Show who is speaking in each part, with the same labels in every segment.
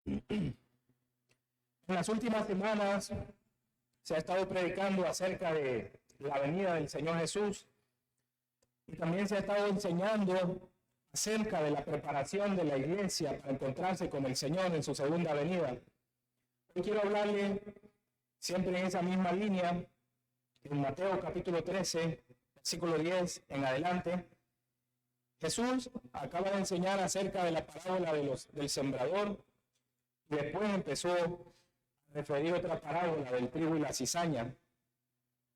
Speaker 1: En las últimas semanas se ha estado predicando acerca de la venida del Señor Jesús y también se ha estado enseñando acerca de la preparación de la iglesia para encontrarse con el Señor en su segunda venida. Hoy quiero hablarle siempre en esa misma línea, en Mateo capítulo 13, versículo 10 en adelante. Jesús acaba de enseñar acerca de la parábola del sembrador y después empezó a referir otra parábola del trigo y la cizaña.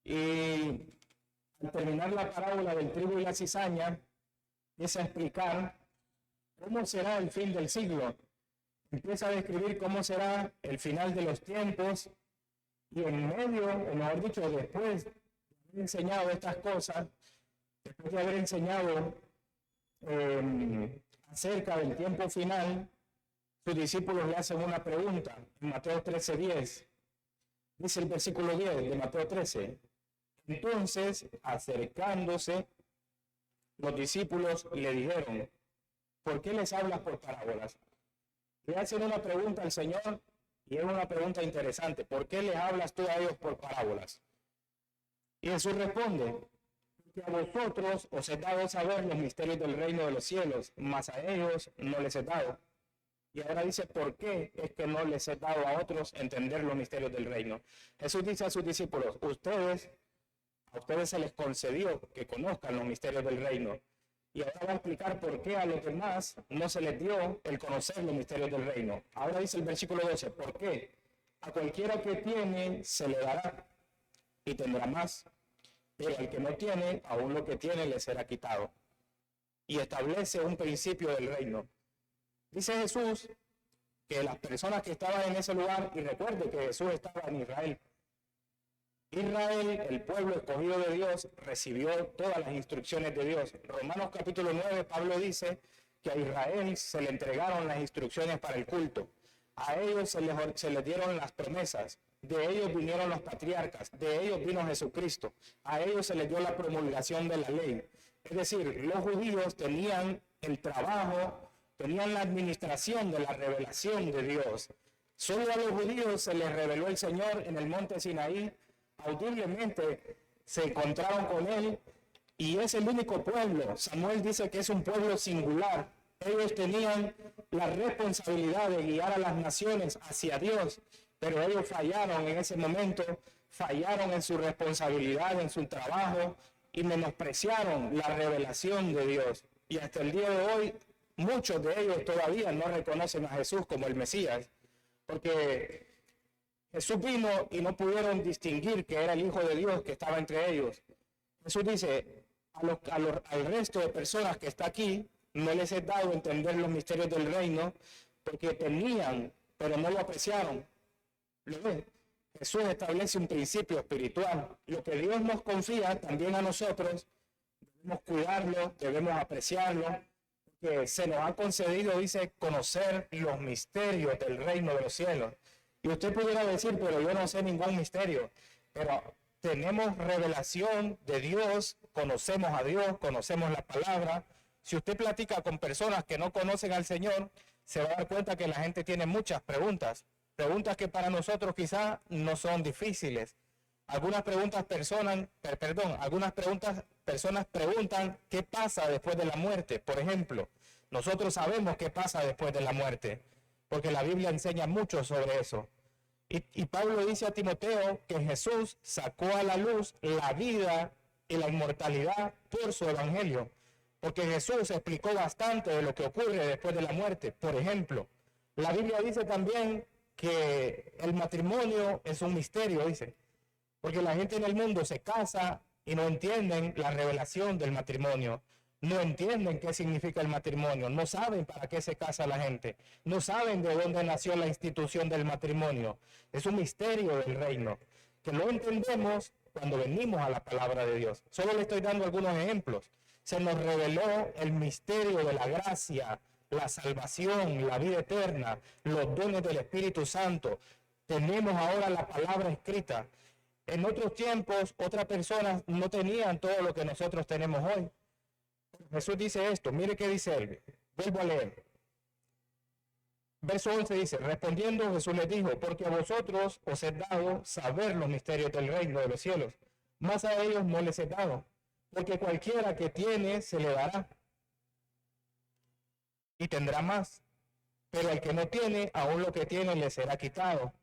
Speaker 1: Y al terminar la parábola del trigo y la cizaña, empieza a explicar cómo será el fin del siglo. Empieza a describir cómo será el final de los tiempos y en medio, o mejor dicho, después de haber enseñado estas cosas, después de haber enseñado acerca del tiempo final, sus discípulos le hacen una pregunta. En Mateo 13:10, dice el versículo 10 de Mateo 13. Entonces, acercándose, los discípulos le dijeron: ¿por qué les hablas por parábolas? Le hacen una pregunta al Señor y es una pregunta interesante. ¿Por qué les hablas tú a ellos por parábolas? Y Jesús responde: porque a vosotros os he dado saber los misterios del reino de los cielos, mas a ellos no les he dado. Y ahora dice, ¿por qué es que no les he dado a otros entender los misterios del reino? Jesús dice a sus discípulos: a ustedes se les concedió que conozcan los misterios del reino. Y ahora va a explicar por qué a los demás no se les dio el conocer los misterios del reino. Ahora dice el versículo 12, ¿por qué? A cualquiera que tiene se le dará y tendrá más, pero al que no tiene, aún lo que tiene le será quitado. Y establece un principio del reino. Dice Jesús que las personas que estaban en ese lugar, y recuerde que Jesús estaba en Israel, el pueblo escogido de Dios, recibió todas las instrucciones de Dios. Romanos capítulo 9, Pablo dice que a Israel se le entregaron las instrucciones para el culto. A ellos se les dieron las promesas. De ellos vinieron los patriarcas. De ellos vino Jesucristo. A ellos se les dio la promulgación de la ley. Es decir, los judíos tenían el trabajo, tenían la administración de la revelación de Dios. Solo a los judíos se les reveló el Señor en el monte Sinaí. Audiblemente se encontraron con él y es el único pueblo. Samuel dice que es un pueblo singular. Ellos tenían la responsabilidad de guiar a las naciones hacia Dios, pero ellos fallaron en ese momento, fallaron en su responsabilidad, en su trabajo y menospreciaron la revelación de Dios. Y hasta el día de hoy muchos de ellos todavía no reconocen a Jesús como el Mesías, porque Jesús vino y no pudieron distinguir que era el Hijo de Dios que estaba entre ellos. Jesús dice, al resto de personas que está aquí, no les he dado a entender los misterios del reino, porque tenían, pero no lo apreciaron. ¿Lo ven? Jesús establece un principio espiritual. Lo que Dios nos confía también a nosotros, debemos cuidarlo, debemos apreciarlo, porque se nos ha concedido, dice, conocer los misterios del reino de los cielos. Y usted pudiera decir, pero yo no sé ningún misterio. Pero tenemos revelación de Dios, conocemos a Dios, conocemos la palabra. Si usted platica con personas que no conocen al Señor, se va a dar cuenta que la gente tiene muchas preguntas. Preguntas que para nosotros quizás no son difíciles. Algunas personas preguntan qué pasa después de la muerte. Por ejemplo, nosotros sabemos qué pasa después de la muerte, porque la Biblia enseña mucho sobre eso. Y Pablo dice a Timoteo que Jesús sacó a la luz la vida y la inmortalidad por su evangelio, porque Jesús explicó bastante de lo que ocurre después de la muerte. Por ejemplo, la Biblia dice también que el matrimonio es un misterio, dice, porque la gente en el mundo se casa y no entienden la revelación del matrimonio. No entienden qué significa el matrimonio, no saben para qué se casa la gente, no saben de dónde nació la institución del matrimonio. Es un misterio del reino, que lo entendemos cuando venimos a la palabra de Dios. Solo le estoy dando algunos ejemplos. Se nos reveló el misterio de la gracia, la salvación, la vida eterna, los dones del Espíritu Santo. Tenemos ahora la palabra escrita. En otros tiempos, otras personas no tenían todo lo que nosotros tenemos hoy. Jesús dice esto, mire qué dice él, vuelvo a leer. Verso 11 dice, respondiendo Jesús les dijo, porque a vosotros os he dado saber los misterios del reino de los cielos, mas a ellos no les he dado, porque cualquiera que tiene se le dará y tendrá más, pero al que no tiene, aún lo que tiene le será quitado.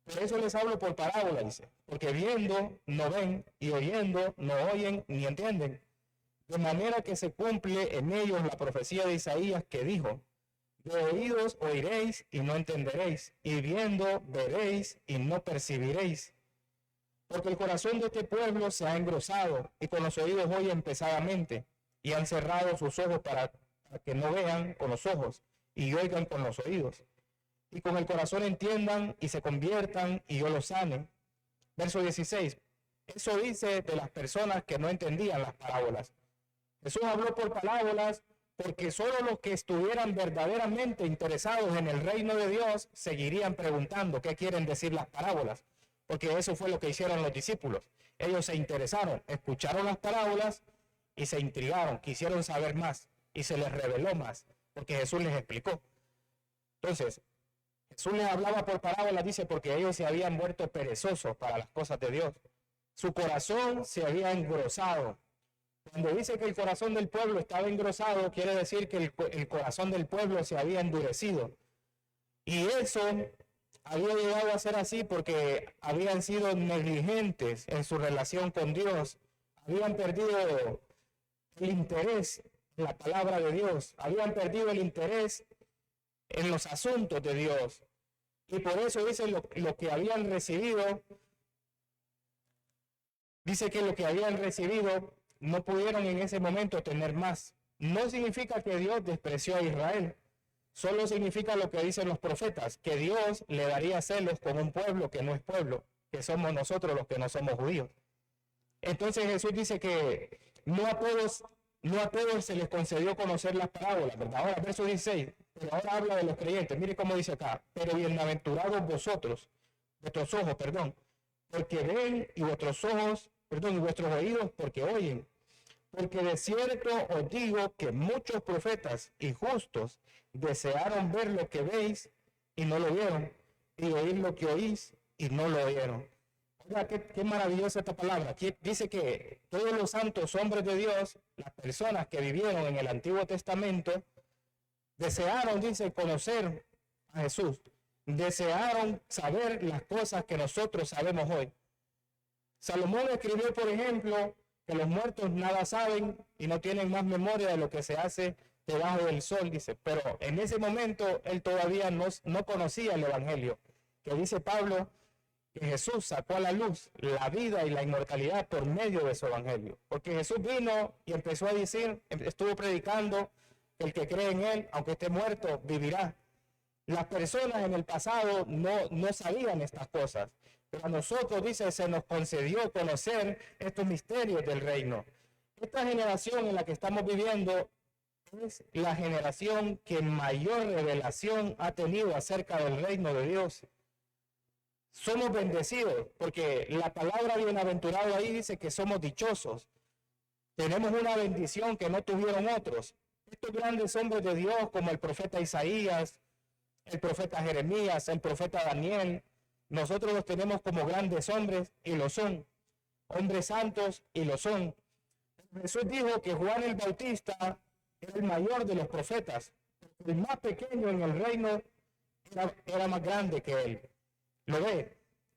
Speaker 1: Por eso les hablo por parábola, dice, porque viendo no ven y oyendo no oyen ni entienden, de manera que se cumple en ellos la profecía de Isaías que dijo, de oídos oiréis y no entenderéis, y viendo veréis y no percibiréis. Porque el corazón de este pueblo se ha engrosado, y con los oídos oyen pesadamente, y han cerrado sus ojos para que no vean con los ojos, y oigan con los oídos, y con el corazón entiendan y se conviertan, y yo los sane. Verso 16. Eso dice de las personas que no entendían las parábolas. Jesús habló por parábolas porque solo los que estuvieran verdaderamente interesados en el reino de Dios seguirían preguntando qué quieren decir las parábolas, porque eso fue lo que hicieron los discípulos. Ellos se interesaron, escucharon las parábolas y se intrigaron, quisieron saber más y se les reveló más, porque Jesús les explicó. Entonces, Jesús les hablaba por parábolas, dice, porque ellos se habían vuelto perezosos para las cosas de Dios. Su corazón se había engrosado. Cuando dice que el corazón del pueblo estaba engrosado, quiere decir que el corazón del pueblo se había endurecido. Y eso había llegado a ser así porque habían sido negligentes en su relación con Dios. Habían perdido el interés en la palabra de Dios. Habían perdido el interés en los asuntos de Dios. Y por eso dice lo que habían recibido. Dice que lo que habían recibido no pudieron en ese momento tener más. No significa que Dios despreció a Israel. Solo significa lo que dicen los profetas, que Dios le daría celos con un pueblo que no es pueblo, que somos nosotros los que no somos judíos. Entonces Jesús dice que no a todos se les concedió conocer las parábolas, ¿verdad? Ahora, verso 16, pero ahora habla de los creyentes. Mire cómo dice acá, pero bienaventurados vosotros, vuestros ojos, porque ven y vuestros ojos, y vuestros oídos porque oyen. Porque de cierto os digo que muchos profetas y justos desearon ver lo que veis y no lo vieron, y oír lo que oís y no lo oyeron. Oiga, qué maravillosa esta palabra. Aquí dice que todos los santos hombres de Dios, las personas que vivieron en el Antiguo Testamento, desearon, dice, conocer a Jesús. Desearon saber las cosas que nosotros sabemos hoy. Salomón escribió, por ejemplo, que los muertos nada saben y no tienen más memoria de lo que se hace debajo del sol, dice. Pero en ese momento él todavía no conocía el Evangelio, que dice Pablo que Jesús sacó a la luz la vida y la inmortalidad por medio de su Evangelio. Porque Jesús vino y empezó a decir, estuvo predicando que el que cree en él, aunque esté muerto, vivirá. Las personas en el pasado no sabían estas cosas. Pero a nosotros, dice, se nos concedió conocer estos misterios del reino. Esta generación en la que estamos viviendo es la generación que mayor revelación ha tenido acerca del reino de Dios. Somos bendecidos, porque la palabra bienaventurado ahí dice que somos dichosos. Tenemos una bendición que no tuvieron otros. Estos grandes hombres de Dios, como el profeta Isaías, el profeta Jeremías, el profeta Daniel, nosotros los tenemos como grandes hombres y lo son, hombres santos y lo son. Jesús dijo que Juan el Bautista era el mayor de los profetas, el más pequeño en el reino era más grande que él. ¿Lo ve?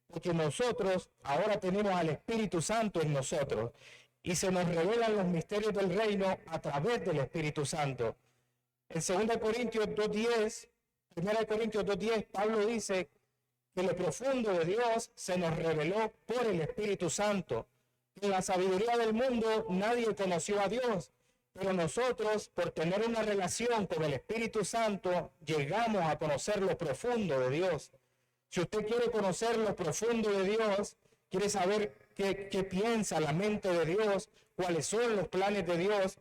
Speaker 1: Porque nosotros ahora tenemos al Espíritu Santo en nosotros y se nos revelan los misterios del reino a través del Espíritu Santo. En 2 Corintios 2:10, 1 Corintios 2:10, Pablo dice que lo profundo de Dios se nos reveló por el Espíritu Santo. En la sabiduría del mundo nadie conoció a Dios, pero nosotros, por tener una relación con el Espíritu Santo, llegamos a conocer lo profundo de Dios. Si usted quiere conocer lo profundo de Dios, quiere saber qué piensa la mente de Dios, cuáles son los planes de Dios,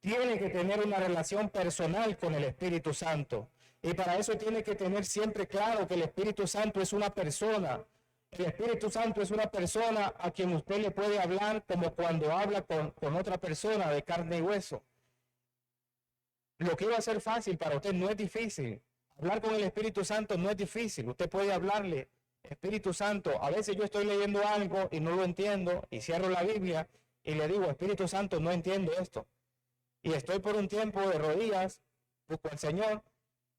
Speaker 1: tiene que tener una relación personal con el Espíritu Santo. Y para eso tiene que tener siempre claro que el Espíritu Santo es una persona. El Espíritu Santo es una persona a quien usted le puede hablar como cuando habla con otra persona de carne y hueso. Lo que iba a ser fácil para usted no es difícil. Hablar con el Espíritu Santo no es difícil. Usted puede hablarle, Espíritu Santo. A veces yo estoy leyendo algo y no lo entiendo y cierro la Biblia y le digo, Espíritu Santo, no entiendo esto. Y estoy por un tiempo de rodillas, busco al Señor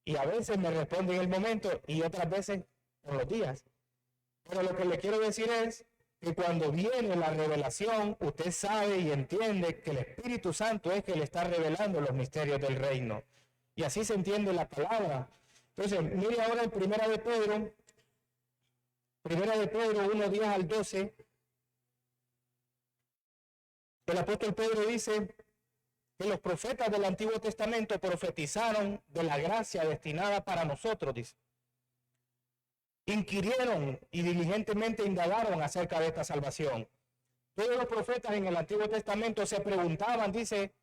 Speaker 1: y a veces me responde en el momento y otras veces por los días. Pero lo que le quiero decir es que cuando viene la revelación, usted sabe y entiende que el Espíritu Santo es que le está revelando los misterios del reino. Y así se entiende la palabra. Entonces, mire ahora en Primera de Pedro 1, 10 al 12. El apóstol Pedro dice que los profetas del Antiguo Testamento profetizaron de la gracia destinada para nosotros, dice. Inquirieron y diligentemente indagaron acerca de esta salvación. Todos los profetas en el Antiguo Testamento se preguntaban, dice,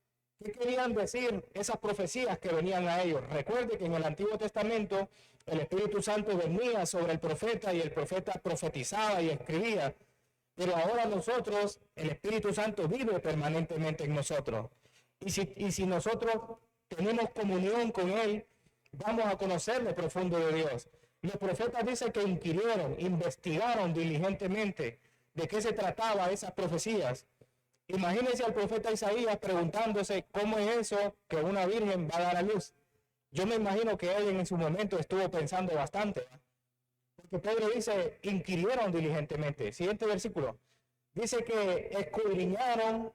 Speaker 1: ¿qué querían decir esas profecías que venían a ellos? Recuerde que en el Antiguo Testamento el Espíritu Santo venía sobre el profeta y el profeta profetizaba y escribía. Pero ahora nosotros, el Espíritu Santo vive permanentemente en nosotros. Y si nosotros tenemos comunión con Él, vamos a conocer lo profundo de Dios. Los profetas dicen que inquirieron, investigaron diligentemente de qué se trataba esas profecías. Imagínense al profeta Isaías preguntándose cómo es eso que una virgen va a dar a luz. Yo me imagino que él en su momento estuvo pensando bastante. Porque Pedro dice, inquirieron diligentemente. Siguiente versículo. Dice que escudriñaban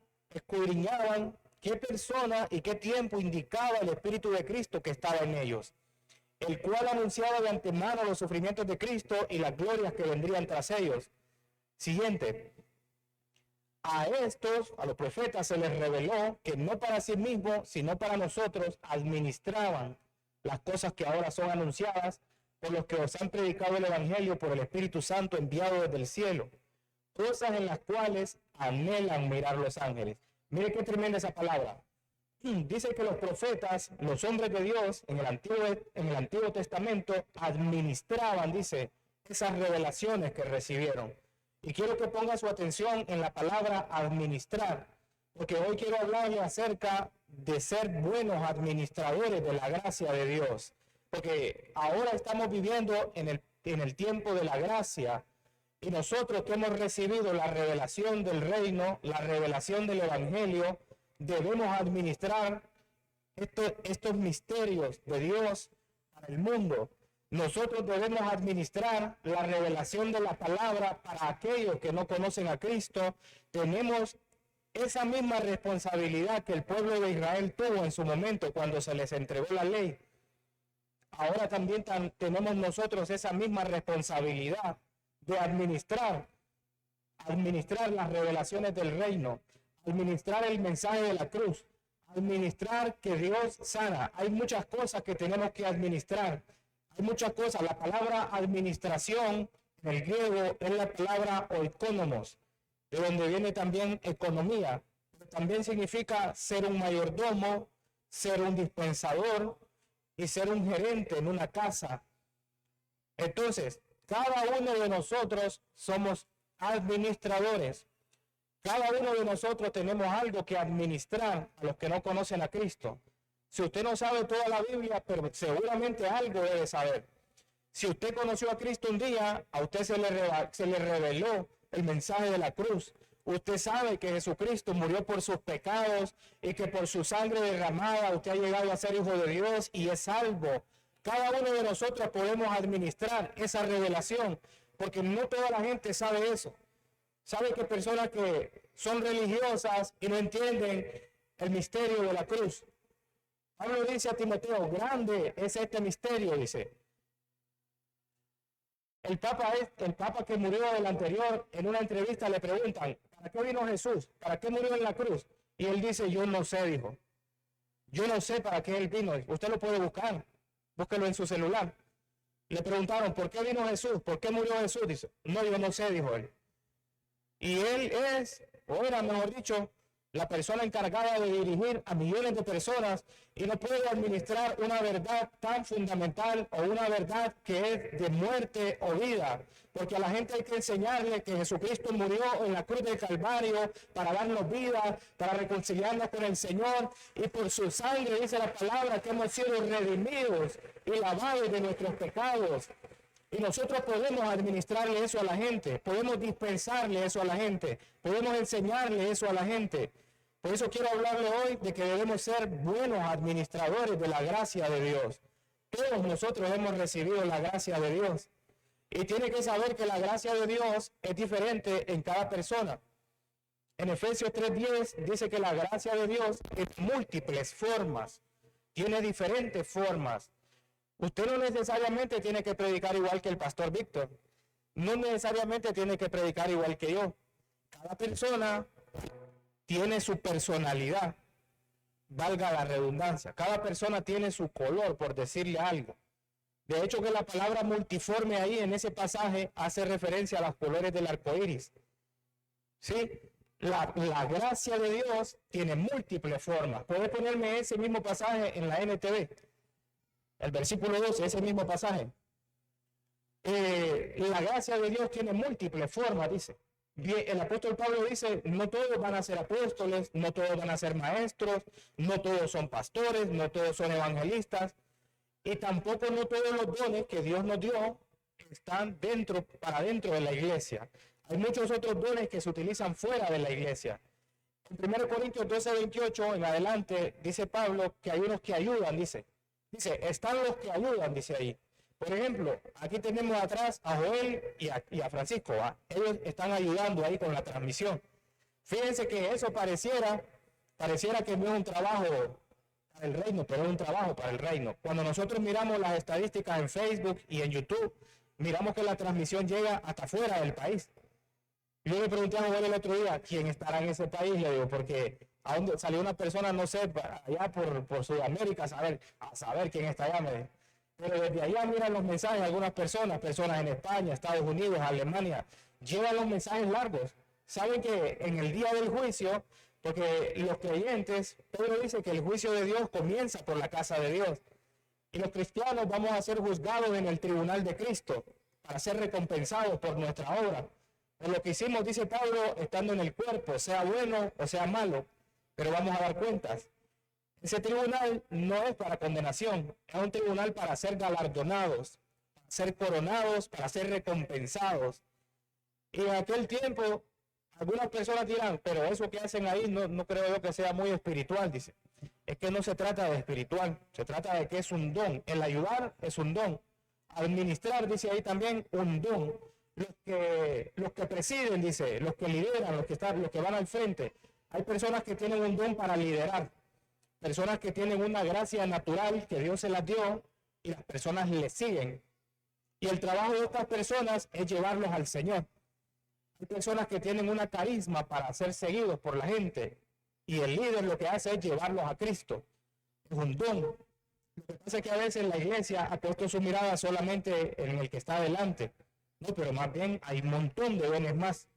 Speaker 1: qué persona y qué tiempo indicaba el Espíritu de Cristo que estaba en ellos, el cual anunciaba de antemano los sufrimientos de Cristo y las glorias que vendrían tras ellos. Siguiente. A estos, a los profetas, se les reveló que no para sí mismos, sino para nosotros, administraban las cosas que ahora son anunciadas por los que os han predicado el Evangelio por el Espíritu Santo enviado desde el cielo, cosas en las cuales anhelan mirar los ángeles. Mire qué tremenda esa palabra. Dice que los profetas, los hombres de Dios, en el Antiguo Testamento, administraban, dice, esas revelaciones que recibieron. Y quiero que ponga su atención en la palabra administrar, porque hoy quiero hablarle acerca de ser buenos administradores de la gracia de Dios. Porque ahora estamos viviendo en el tiempo de la gracia, y nosotros que hemos recibido la revelación del reino, la revelación del Evangelio, debemos administrar estos misterios de Dios para el mundo. Nosotros debemos administrar la revelación de la palabra para aquellos que no conocen a Cristo. Tenemos esa misma responsabilidad que el pueblo de Israel tuvo en su momento cuando se les entregó la ley. Ahora también tenemos nosotros esa misma responsabilidad de administrar las revelaciones del reino, administrar el mensaje de la cruz, administrar que Dios sana. Hay muchas cosas que tenemos que administrar. Hay muchas cosas. La palabra administración en el griego es la palabra oikonomos, de donde viene también economía. También significa ser un mayordomo, ser un dispensador y ser un gerente en una casa. Entonces, cada uno de nosotros somos administradores. Cada uno de nosotros tenemos algo que administrar a los que no conocen a Cristo. Si usted no sabe toda la Biblia, pero seguramente algo debe saber. Si usted conoció a Cristo un día, a usted se le reveló el mensaje de la cruz. Usted sabe que Jesucristo murió por sus pecados y que por su sangre derramada usted ha llegado a ser hijo de Dios y es salvo. Cada uno de nosotros podemos administrar esa revelación, porque no toda la gente sabe eso. Sabe que personas que son religiosas y no entienden el misterio de la cruz. Pablo dice a Timoteo, grande es este misterio, dice. El Papa que murió del anterior, en una entrevista le preguntan, ¿para qué vino Jesús? ¿Para qué murió en la cruz? Y él dice, yo no sé, dijo. Yo no sé para qué él vino. Usted lo puede buscar. Búsquelo en su celular. Le preguntaron, ¿por qué vino Jesús? ¿Por qué murió Jesús? Dice, no, yo no sé, dijo él. Y él es, o era, mejor dicho, la persona encargada de dirigir a millones de personas, y no puede administrar una verdad tan fundamental o una verdad que es de muerte o vida, porque a la gente hay que enseñarle que Jesucristo murió en la cruz del Calvario para darnos vida, para reconciliarnos con el Señor, y por su sangre dice la palabra que hemos sido redimidos y lavados de nuestros pecados. Y nosotros podemos administrarle eso a la gente, podemos dispensarle eso a la gente, podemos enseñarle eso a la gente. Por eso quiero hablarle hoy de que debemos ser buenos administradores de la gracia de Dios. Todos nosotros hemos recibido la gracia de Dios. Y tiene que saber que la gracia de Dios es diferente en cada persona. En Efesios 3:10 dice que la gracia de Dios es múltiples formas, tiene diferentes formas. Usted no necesariamente tiene que predicar igual que el pastor Víctor. No necesariamente tiene que predicar igual que yo. Cada persona tiene su personalidad, valga la redundancia. Cada persona tiene su color, por decirle algo. De hecho, que la palabra multiforme ahí en ese pasaje hace referencia a los colores del arco iris. ¿Sí? La gracia de Dios tiene múltiples formas. Puede ponerme ese mismo pasaje en la NTV. El versículo 12, ese mismo pasaje. La gracia de Dios tiene múltiples formas, dice. Bien, el apóstol Pablo dice, no todos van a ser apóstoles, no todos van a ser maestros, no todos son pastores, no todos son evangelistas, y tampoco no todos los dones que Dios nos dio están para dentro de la iglesia. Hay muchos otros dones que se utilizan fuera de la iglesia. En 1 Corintios 12:28 en adelante dice Pablo que hay unos que ayudan, dice, están los que ayudan, dice ahí. Por ejemplo, aquí tenemos atrás a Joel y a Francisco, ¿va? Ellos están ayudando ahí con la transmisión. Fíjense que eso pareciera que no es un trabajo para el reino, pero es un trabajo para el reino. Cuando nosotros miramos las estadísticas en Facebook y en YouTube, miramos que la transmisión llega hasta fuera del país. Yo le pregunté a Joel el otro día, ¿quién estará en ese país? Le digo, porque a dónde salió una persona, no sé, allá por Sudamérica, a saber quién está allá, me dijo. Pero desde allá miran los mensajes de algunas personas en España, Estados Unidos, Alemania, llevan los mensajes largos. Saben que en el día del juicio, porque los creyentes, Pedro dice que el juicio de Dios comienza por la casa de Dios. Y los cristianos vamos a ser juzgados en el tribunal de Cristo para ser recompensados por nuestra obra. Por lo que hicimos, dice Pablo, estando en el cuerpo, sea bueno o sea malo, pero vamos a dar cuentas. Ese tribunal no es para condenación, es un tribunal para ser galardonados, para ser coronados, para ser recompensados. Y en aquel tiempo, algunas personas dirán, pero eso que hacen ahí no creo yo que sea muy espiritual, dice. Es que no se trata de espiritual, se trata de que es un don. El ayudar es un don. Administrar, dice ahí también, un don. Los que presiden, dice, los que lideran, los que van al frente. Hay personas que tienen un don para liderar, personas que tienen una gracia natural que Dios se las dio y las personas le siguen. Y el trabajo de estas personas es llevarlos al Señor. Hay personas que tienen una carisma para ser seguidos por la gente y el líder lo que hace es llevarlos a Cristo. Es un don. Lo que pasa es que a veces la iglesia ha puesto su mirada solamente en el que está adelante. No, pero más bien hay un montón de dones más.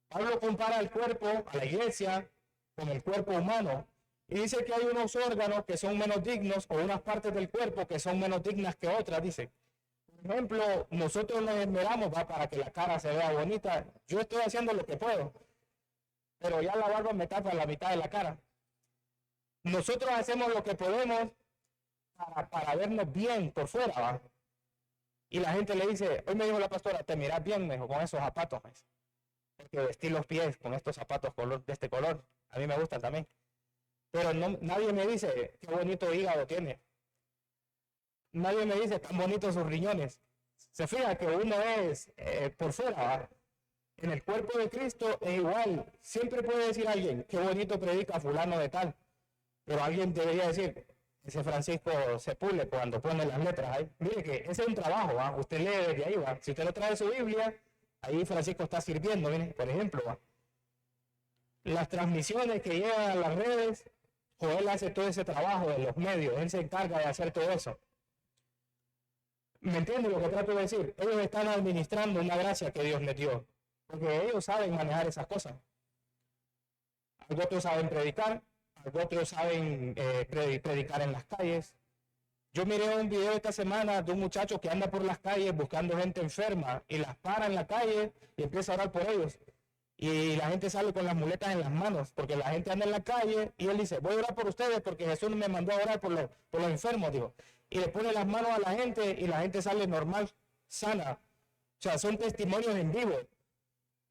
Speaker 1: Pablo compara el cuerpo, a la iglesia, con el cuerpo humano y dice que hay unos órganos que son menos dignos o unas partes del cuerpo que son menos dignas que otras, dice. Por ejemplo, nosotros nos esmeramos para que la cara se vea bonita. Yo estoy haciendo lo que puedo, pero ya la barba me tapa la mitad de la cara. Nosotros hacemos lo que podemos para vernos bien por fuera, ¿va? Y la gente le dice, hoy me dijo la pastora, te miras bien, me dijo, con esos zapatos. Porque vestir los pies con estos zapatos de este color, a mí me gustan también. Pero nadie me dice, qué bonito hígado tiene. Nadie me dice, tan bonitos sus riñones. Se fija que uno es por fuera, ¿va? En el cuerpo de Cristo es igual. Siempre puede decir alguien, qué bonito predica fulano de tal. Pero alguien debería decir, ese Francisco se pule cuando pone las letras ahí. Mire que ese es un trabajo, ¿va? Usted lee desde ahí, ¿va? Si usted lo trae su Biblia, ahí Francisco está sirviendo, mire, por ejemplo, ¿va? Las transmisiones que llegan a las redes, Joel hace todo ese trabajo de los medios, él se encarga de hacer todo eso. ¿Me entiende lo que trato de decir? Ellos están administrando una gracia que Dios les dio, porque ellos saben manejar esas cosas. Algo otros saben predicar, algo otros saben predicar en las calles. Yo miré un video esta semana de un muchacho que anda por las calles buscando gente enferma y las para en la calle y empieza a orar por ellos. Y la gente sale con las muletas en las manos, porque la gente anda en la calle y él dice, voy a orar por ustedes porque Jesús me mandó a orar por los enfermos, dijo. Y le pone las manos a la gente y la gente sale normal, sana. O sea, son testimonios en vivo.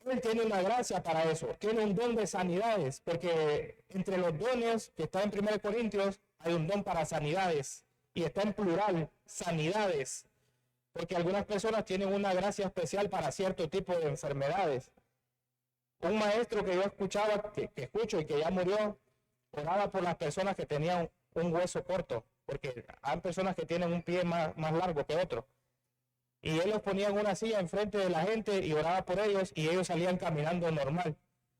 Speaker 1: Él tiene una gracia para eso, tiene un don de sanidades, porque entre los dones que está en 1 Corintios hay un don para sanidades y está en plural, sanidades, porque algunas personas tienen una gracia especial para cierto tipo de enfermedades. Un maestro que yo escuchaba, que escucho y que ya murió, oraba por las personas que tenían un hueso corto, porque hay personas que tienen un pie más largo que otro. Y él los ponía en una silla enfrente de la gente y oraba por ellos y ellos salían caminando normal.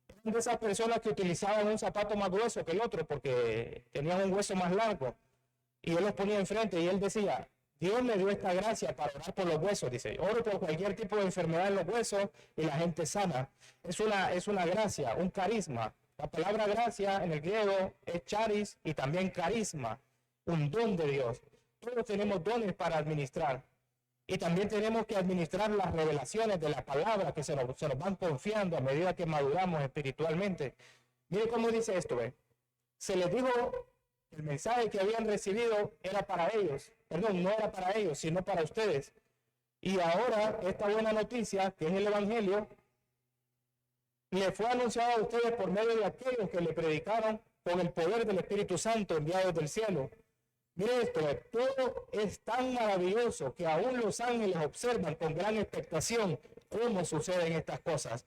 Speaker 1: Eran de esas personas que utilizaban un zapato más grueso que el otro porque tenían un hueso más largo. Y él los ponía enfrente y él decía, Dios me dio esta gracia para orar por los huesos. Dice, oro por cualquier tipo de enfermedad en los huesos y la gente sana. Es una gracia, un carisma. La palabra gracia en el griego es charis y también carisma, un don de Dios. Todos tenemos dones para administrar. Y también tenemos que administrar las revelaciones de la palabra que se nos van confiando a medida que maduramos espiritualmente. Mire cómo dice esto, ¿ve? Se les dijo, el mensaje que habían recibido era para ellos. Perdón, no era para ellos, sino para ustedes. Y ahora, esta buena noticia, que es el Evangelio, le fue anunciado a ustedes por medio de aquellos que le predicaron con el poder del Espíritu Santo enviado del cielo. Mire esto, todo es tan maravilloso que aún los ángeles observan con gran expectación cómo suceden estas cosas.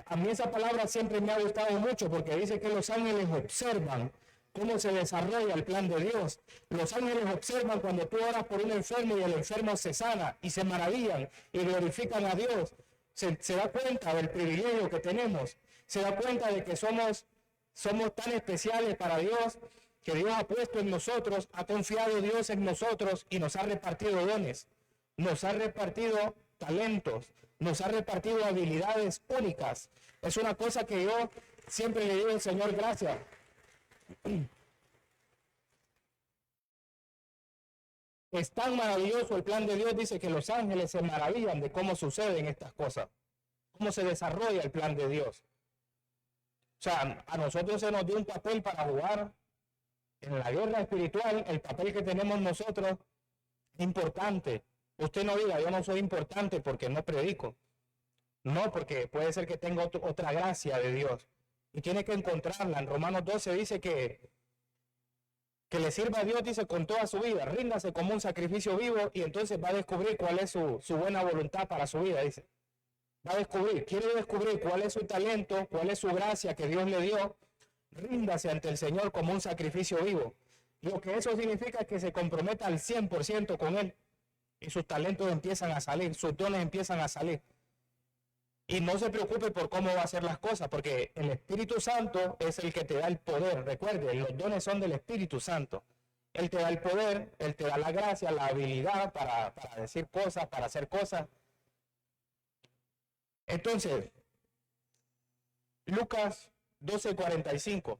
Speaker 1: A mí esa palabra siempre me ha gustado mucho porque dice que los ángeles observan cómo se desarrolla el plan de Dios. Los ángeles observan cuando tú oras por un enfermo y el enfermo se sana y se maravillan y glorifican a Dios. Se da cuenta del privilegio que tenemos, se da cuenta de que somos tan especiales para Dios, que Dios ha puesto en nosotros, ha confiado Dios en nosotros y nos ha repartido dones, nos ha repartido talentos, nos ha repartido habilidades únicas. Es una cosa que yo siempre le digo al Señor, gracias. Es tan maravilloso el plan de Dios, dice que los ángeles se maravillan de cómo suceden estas cosas, cómo se desarrolla el plan de Dios. O sea, a nosotros se nos dio un papel para jugar en la guerra espiritual. El papel que tenemos nosotros es importante. Usted no diga, yo no soy importante porque no predico. No, porque puede ser que tenga otra gracia de Dios. Y tiene que encontrarla. En Romanos 12 dice que le sirva a Dios, dice, con toda su vida. Ríndase como un sacrificio vivo y entonces va a descubrir cuál es su buena voluntad para su vida, dice. Va a descubrir, quiere descubrir cuál es su talento, cuál es su gracia que Dios le dio. Ríndase ante el Señor como un sacrificio vivo. Lo que eso significa es que se comprometa al 100% con Él. Y sus talentos empiezan a salir, sus dones empiezan a salir. Y no se preocupe por cómo va a hacer las cosas, porque el Espíritu Santo es el que te da el poder. Recuerde, los dones son del Espíritu Santo. Él te da el poder, Él te da la gracia, la habilidad para decir cosas, para hacer cosas. Entonces, Lucas 12:45.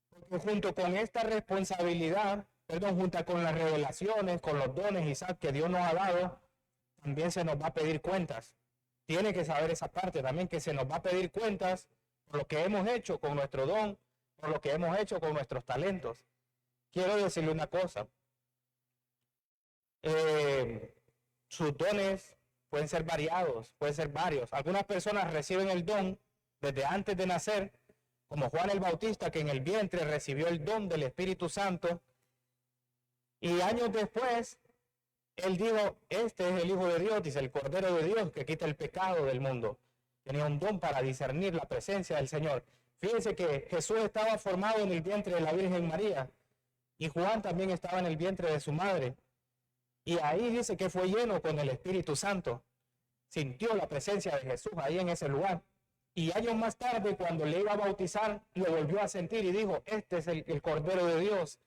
Speaker 1: Porque junto con esta responsabilidad, junto con las revelaciones, con los dones Isaac que Dios nos ha dado, también se nos va a pedir cuentas. Tiene que saber esa parte también, que se nos va a pedir cuentas por lo que hemos hecho con nuestro don, por lo que hemos hecho con nuestros talentos. Quiero decirle una cosa. Sus dones pueden ser variados, pueden ser varios. Algunas personas reciben el don desde antes de nacer, como Juan el Bautista, que en el vientre recibió el don del Espíritu Santo, y años después, él dijo, este es el Hijo de Dios, dice, el Cordero de Dios, que quita el pecado del mundo. Tenía un don para discernir la presencia del Señor. Fíjense que Jesús estaba formado en el vientre de la Virgen María, y Juan también estaba en el vientre de su madre. Y ahí dice que fue lleno con el Espíritu Santo. Sintió la presencia de Jesús ahí en ese lugar. Y años más tarde, cuando le iba a bautizar, lo volvió a sentir y dijo, este es el Cordero de Dios.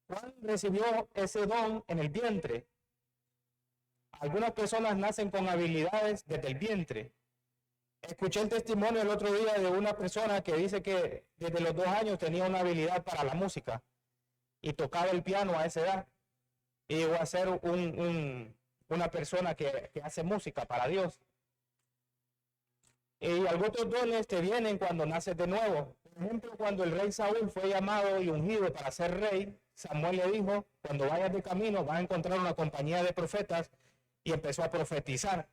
Speaker 1: Juan recibió ese don en el vientre. Algunas personas nacen con habilidades desde el vientre. Escuché el testimonio el otro día de una persona que dice que desde los 2 años tenía una habilidad para la música y tocaba el piano a esa edad. Y llegó a ser una persona que hace música para Dios. Y algunos dones te vienen cuando naces de nuevo. Por ejemplo, cuando el rey Saúl fue llamado y ungido para ser rey, Samuel le dijo, cuando vayas de camino vas a encontrar una compañía de profetas, y empezó a profetizar.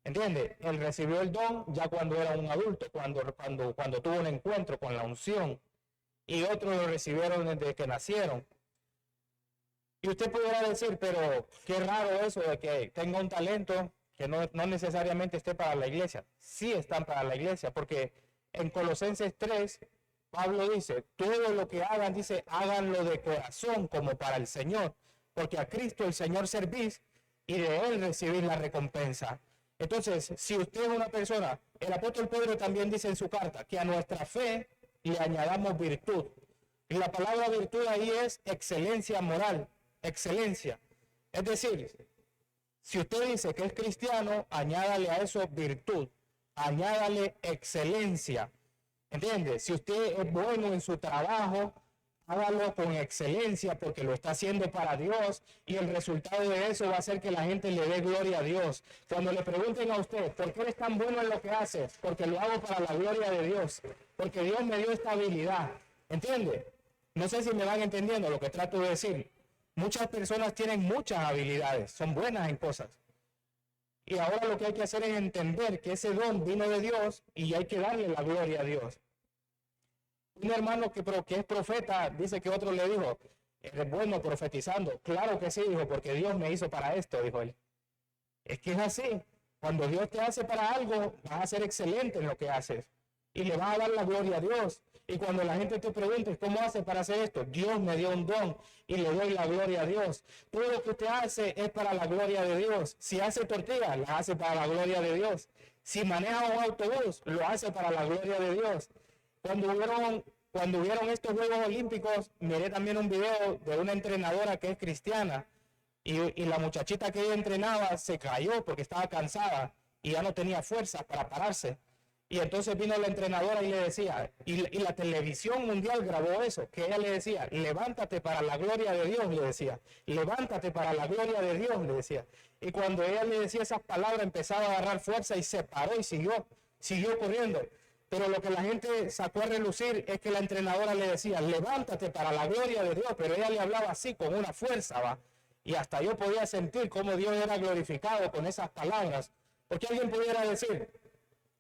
Speaker 1: ¿Entiendes? Él recibió el don ya cuando era un adulto, cuando tuvo un encuentro con la unción, y otros lo recibieron desde que nacieron. Y usted pudiera decir, pero qué raro eso de que tenga un talento que no necesariamente esté para la iglesia. Sí están para la iglesia, porque en Colosenses 3, Pablo dice, todo lo que hagan, dice, háganlo de corazón como para el Señor, porque a Cristo el Señor servís y de Él recibís la recompensa. Entonces, si usted es una persona, el apóstol Pedro también dice en su carta, que a nuestra fe le añadamos virtud. Y la palabra virtud ahí es excelencia moral, excelencia. Es decir, si usted dice que es cristiano, añádale a eso virtud, añádale excelencia. ¿Entiende? Si usted es bueno en su trabajo, hágalo con excelencia porque lo está haciendo para Dios, y el resultado de eso va a ser que la gente le dé gloria a Dios. Cuando le pregunten a usted, ¿por qué eres tan bueno en lo que haces? Porque lo hago para la gloria de Dios, porque Dios me dio esta habilidad. ¿Entiende? No sé si me van entendiendo lo que trato de decir. Muchas personas tienen muchas habilidades, son buenas en cosas. Y ahora lo que hay que hacer es entender que ese don vino de Dios y hay que darle la gloria a Dios. Un hermano que es profeta dice que otro le dijo, eres bueno profetizando. Claro que sí, dijo, porque Dios me hizo para esto, dijo él. Es que es así. Cuando Dios te hace para algo, vas a ser excelente en lo que haces y le vas a dar la gloria a Dios. Y cuando la gente te pregunte, ¿cómo hace para hacer esto? Dios me dio un don y le doy la gloria a Dios. Todo lo que usted hace es para la gloria de Dios. Si hace tortillas, las hace para la gloria de Dios. Si maneja un autobús, lo hace para la gloria de Dios. Cuando hubieron estos Juegos Olímpicos, miré también un video de una entrenadora que es cristiana y la muchachita que ella entrenaba se cayó porque estaba cansada y ya no tenía fuerza para pararse. Y entonces vino la entrenadora y le decía, y la televisión mundial grabó eso, que ella le decía, levántate para la gloria de Dios, le decía, levántate para la gloria de Dios, le decía. Y cuando ella le decía esas palabras, empezaba a agarrar fuerza y se paró y siguió corriendo. Pero lo que la gente sacó a relucir es que la entrenadora le decía, levántate para la gloria de Dios, pero ella le hablaba así, con una fuerza, ¿va? Y hasta yo podía sentir cómo Dios era glorificado con esas palabras. Porque alguien pudiera decir,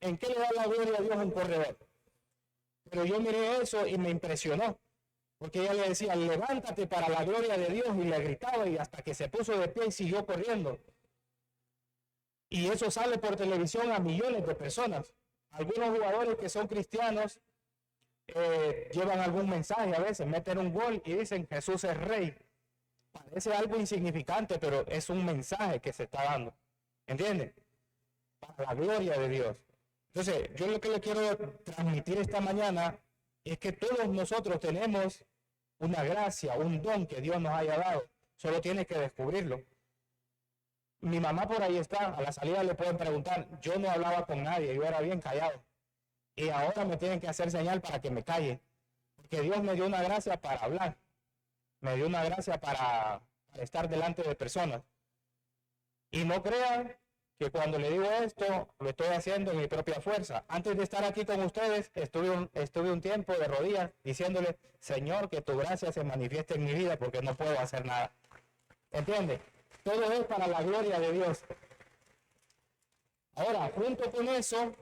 Speaker 1: ¿en qué le da la gloria a Dios un corredor? Pero yo miré eso y me impresionó, porque ella le decía, levántate para la gloria de Dios, y le gritaba, y hasta que se puso de pie y siguió corriendo. Y eso sale por televisión a millones de personas. Algunos jugadores que son cristianos llevan algún mensaje a veces, meten un gol y dicen Jesús es rey. Parece algo insignificante, pero es un mensaje que se está dando. ¿Entienden? Para la gloria de Dios. Entonces, yo lo que le quiero transmitir esta mañana es que todos nosotros tenemos una gracia, un don que Dios nos haya dado. Solo tienes que descubrirlo. Mi mamá por ahí está, a la salida le pueden preguntar, yo no hablaba con nadie, yo era bien callado. Y ahora me tienen que hacer señal para que me calle. Porque Dios me dio una gracia para hablar. Me dio una gracia para estar delante de personas. Y no crean que cuando le digo esto, lo estoy haciendo en mi propia fuerza. Antes de estar aquí con ustedes, estuve un tiempo de rodillas diciéndole, Señor, que tu gracia se manifieste en mi vida porque no puedo hacer nada. ¿Entiende? Todo es para la gloria de Dios. Ahora, junto con eso,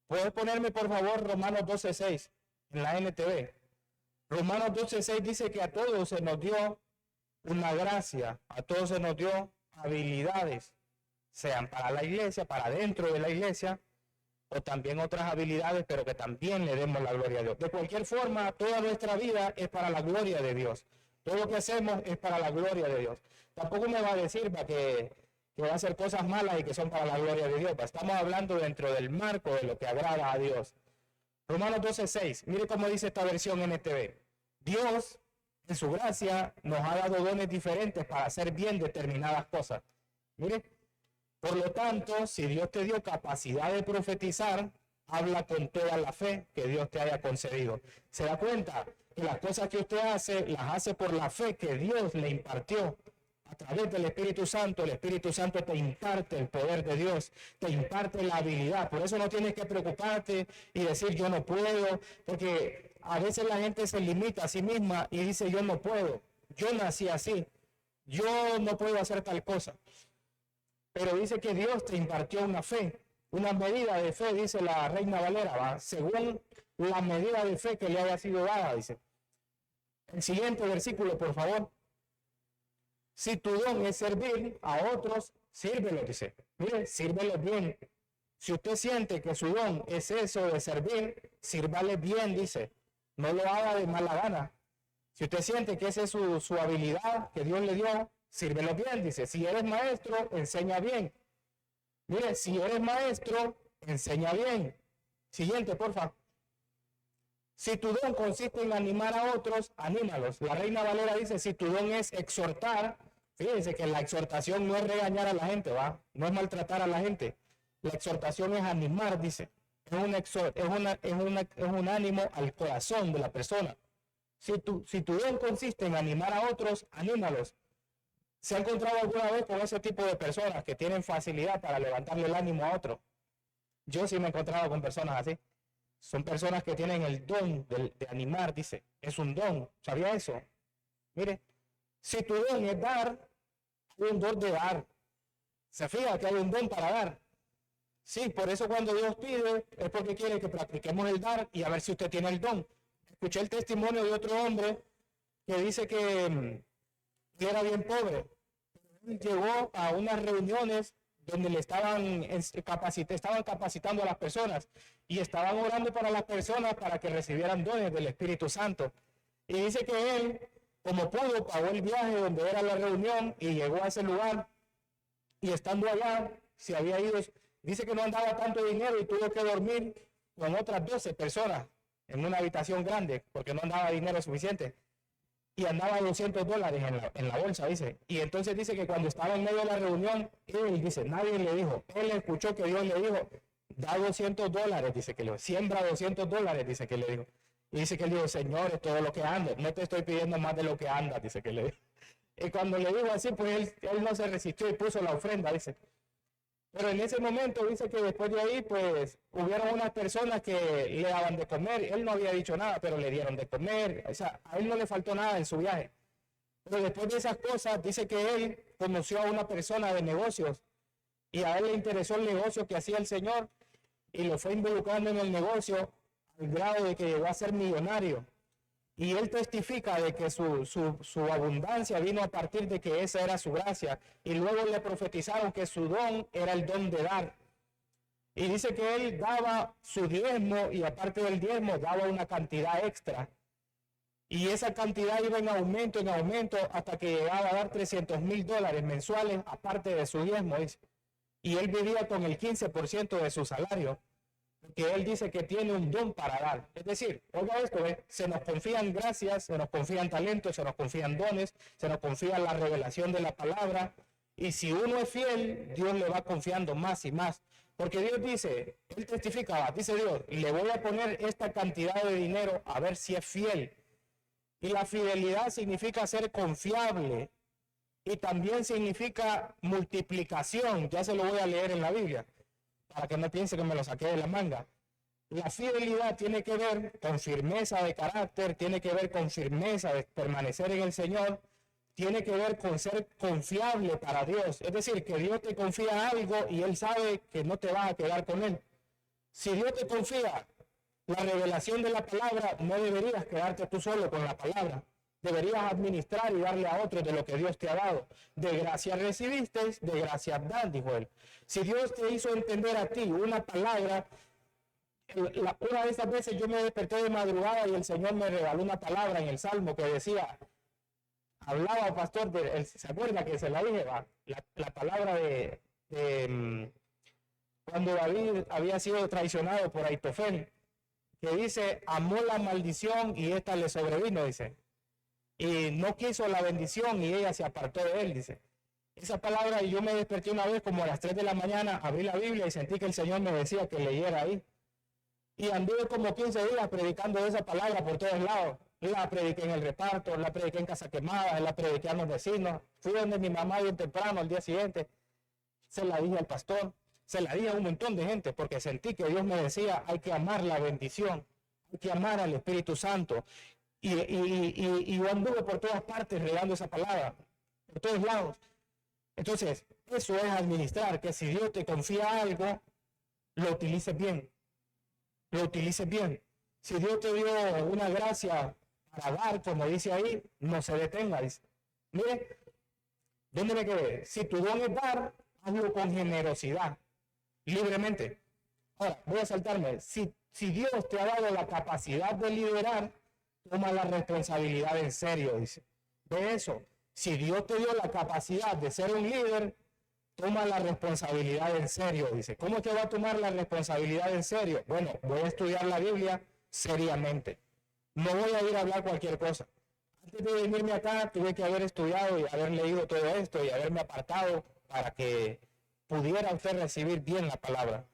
Speaker 1: puedes ponerme por favor Romanos 12:6 en la NTV. Romanos 12:6 dice que a todos se nos dio una gracia, a todos se nos dio habilidades, sean para la iglesia, para dentro de la iglesia, o también otras habilidades, pero que también le demos la gloria a Dios. De cualquier forma, toda nuestra vida es para la gloria de Dios. Todo lo que hacemos es para la gloria de Dios. Tampoco me va a decir que va a hacer cosas malas y que son para la gloria de Dios. Estamos hablando dentro del marco de lo que agrada a Dios. Romanos 12:6. Mire cómo dice esta versión NTV. Dios, en su gracia, nos ha dado dones diferentes para hacer bien determinadas cosas. Mire, Por lo tanto, si Dios te dio capacidad de profetizar, habla con toda la fe que Dios te haya concedido. ¿Se da cuenta? Que las cosas que usted hace, las hace por la fe que Dios le impartió. A través del Espíritu Santo, el Espíritu Santo te imparte el poder de Dios, te imparte la habilidad. Por eso no tienes que preocuparte y decir yo no puedo, porque a veces la gente se limita a sí misma y dice yo no puedo, yo nací así, yo no puedo hacer tal cosa. Pero dice que Dios te impartió una fe, una medida de fe, dice la Reina Valera, ¿va? Según la medida de fe que le haya sido dada, dice. El siguiente versículo, por favor. Si tu don es servir a otros, sírvelo, dice. Mire, sírvelo bien. Si usted siente que su don es eso de servir, sírvale bien, dice. No lo haga de mala gana. Si usted siente que esa es su habilidad que Dios le dio, sírvelo bien, dice. Si eres maestro, enseña bien. Mire, si eres maestro, enseña bien. Siguiente, por favor. Si tu don consiste en animar a otros, anímalos. La Reina Valera dice, si tu don es exhortar, fíjense que la exhortación no es regañar a la gente, ¿va? No es maltratar a la gente. La exhortación es animar, dice. Es un ánimo al corazón de la persona. Si tu don consiste en animar a otros, anímalos. ¿Se ha encontrado alguna vez con ese tipo de personas que tienen facilidad para levantarle el ánimo a otro? Yo sí me he encontrado con personas así. Son personas que tienen el don de animar, dice. Es un don. ¿Sabía eso? Mire, si tu don es dar, hay un don de dar. Se fija que hay un don para dar. Sí, por eso cuando Dios pide, es porque quiere que practiquemos el dar y a ver si usted tiene el don. Escuché el testimonio de otro hombre que dice que era bien pobre. Llegó a unas reuniones donde le estaban capacitando a las personas y estaban orando para las personas para que recibieran dones del Espíritu Santo. Y dice que él, como pudo, pagó el viaje donde era la reunión y llegó a ese lugar y estando allá, se había ido, dice que no andaba tanto dinero y tuvo que dormir con otras 12 personas en una habitación grande porque no andaba dinero suficiente. Y andaba $200 en la bolsa, dice. Y entonces dice que cuando estaba en medio de la reunión, él dice, nadie le dijo, él escuchó que Dios le dijo, da $200, dice que le dijo, siembra $200, dice que le dijo. Y dice que él dijo, Señor, es todo lo que ando, no te estoy pidiendo más de lo que andas, dice que le dijo. Y cuando le dijo así, pues él no se resistió y puso la ofrenda, dice. Pero en ese momento dice que después de ahí, pues, hubieron unas personas que le daban de comer. Él no había dicho nada, pero le dieron de comer. O sea, a él no le faltó nada en su viaje. Pero después de esas cosas, dice que él conoció a una persona de negocios y a él le interesó el negocio que hacía el Señor y lo fue involucrando en el negocio al grado de que llegó a ser millonario. Y él testifica de que su abundancia vino a partir de que esa era su gracia. Y luego le profetizaron que su don era el don de dar. Y dice que él daba su diezmo y aparte del diezmo daba una cantidad extra. Y esa cantidad iba en aumento hasta que llegaba a dar $300,000 mensuales aparte de su diezmo. Dice. Y él vivía con el 15% de su salario. Que él dice que tiene un don para dar. Es decir, oiga esto, se nos confían gracias, se nos confían talentos, se nos confían dones, se nos confía la revelación de la palabra. Y si uno es fiel, Dios le va confiando más y más. Porque Dios dice, él testifica, dice Dios, y le voy a poner esta cantidad de dinero a ver si es fiel. Y la fidelidad significa ser confiable. Y también significa multiplicación. Ya se lo voy a leer en la Biblia, para que no piense que me lo saqué de la manga. La fidelidad tiene que ver con firmeza de carácter, tiene que ver con firmeza de permanecer en el Señor, tiene que ver con ser confiable para Dios. Es decir, que Dios te confía algo y Él sabe que no te vas a quedar con Él. Si Dios te confía la revelación de la palabra, no deberías quedarte tú solo con la palabra. Deberías administrar y darle a otros de lo que Dios te ha dado. De gracia recibiste, de gracia dan, dijo él. Si Dios te hizo entender a ti una palabra, una de esas veces yo me desperté de madrugada y el Señor me regaló una palabra en el Salmo que decía, hablaba pastor, ¿se acuerda que se la dije? La palabra de cuando David había sido traicionado por Aitofel, que dice, amó la maldición y esta le sobrevino, dice. Y no quiso la bendición y ella se apartó de él, dice. Esa palabra, y yo me desperté una vez como a las 3 de la mañana, abrí la Biblia y sentí que el Señor me decía que leyera ahí. Y anduve como 15 días predicando esa palabra por todos lados. La prediqué en el reparto, la prediqué en Casa Quemada, la prediqué a los vecinos. Fui donde mi mamá bien temprano al día siguiente. Se la dije al pastor, se la dije a un montón de gente, porque sentí que Dios me decía, hay que amar la bendición, hay que amar al Espíritu Santo. Y yo anduve por todas partes regando esa palabra, por todos lados. Entonces, eso es administrar, que si Dios te confía algo, lo utilices bien. Lo utilices bien. Si Dios te dio una gracia para dar, como dice ahí, no se detenga. Dice. Mire, ¿dónde me quedé? Si tu don es dar, hazlo con generosidad, libremente. Ahora, voy a saltarme. Si Dios te ha dado la capacidad de liderar, toma la responsabilidad en serio, dice. De eso, si Dios te dio la capacidad de ser un líder, toma la responsabilidad en serio, dice. ¿Cómo te va a tomar la responsabilidad en serio? Bueno, voy a estudiar la Biblia seriamente. No voy a ir a hablar cualquier cosa. Antes de venirme acá, tuve que haber estudiado y haber leído todo esto y haberme apartado para que pudiera usted recibir bien la palabra.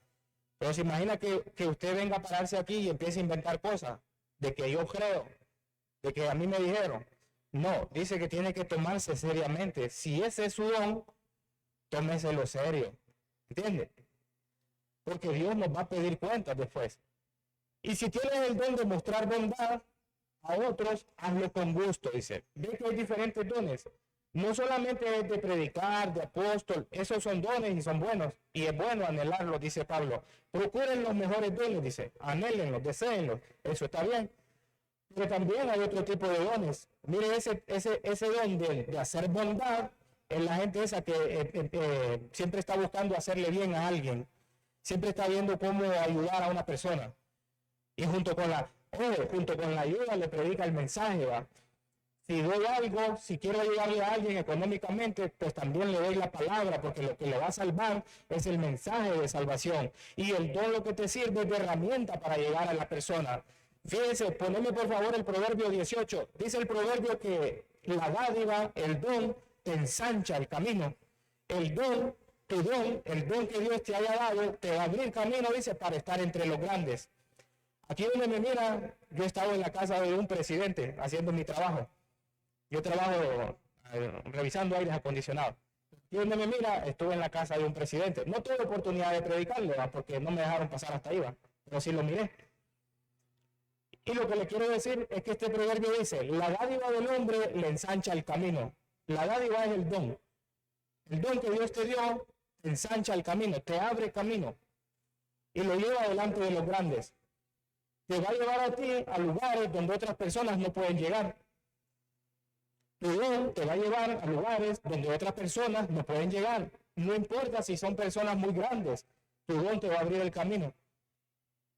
Speaker 1: Pero se imagina que usted venga a pararse aquí y empiece a inventar cosas de que yo creo, de que a mí me dijeron. No, dice que tiene que tomarse seriamente. Si ese es su don, tómeselo serio. ¿Entiende? Porque Dios nos va a pedir cuentas después. Y si tienes el don de mostrar bondad a otros, hazlo con gusto, dice. Ve que hay diferentes dones. No solamente es de predicar, de apóstol, esos son dones y son buenos. Y es bueno anhelarlos, dice Pablo. Procuren los mejores dones, dice. Anhélenlos, deseenlos. Eso está bien. Pero también hay otro tipo de dones. Mire, ese don de hacer bondad es la gente esa que siempre está buscando hacerle bien a alguien. Siempre está viendo cómo ayudar a una persona. Y junto con la ayuda le predica el mensaje, ¿va? Si doy algo, si quiero ayudarle a alguien económicamente, pues también le doy la palabra, porque lo que le va a salvar es el mensaje de salvación. Y el don lo que te sirve es de herramienta para llegar a la persona. Fíjense, poneme por favor el proverbio 18. Dice el proverbio que la dádiva, el don, te ensancha el camino. El don, tu don, el don que Dios te haya dado, te va a abrir camino, dice, para estar entre los grandes. Aquí donde me mira, yo estaba en la casa de un presidente haciendo mi trabajo. Yo trabajo revisando aires acondicionados. Aquí donde me mira, estuve en la casa de un presidente. No tuve oportunidad de predicarle, porque no me dejaron pasar hasta ahí, pero sí lo miré. Y lo que le quiero decir es que este proverbio dice, la dádiva del hombre le ensancha el camino. La dádiva es el don. El don que Dios te dio te ensancha el camino, te abre camino y lo lleva delante de los grandes. Te va a llevar a ti a lugares donde otras personas no pueden llegar. Tu don te va a llevar a lugares donde otras personas no pueden llegar. No importa si son personas muy grandes, tu don te va a abrir el camino.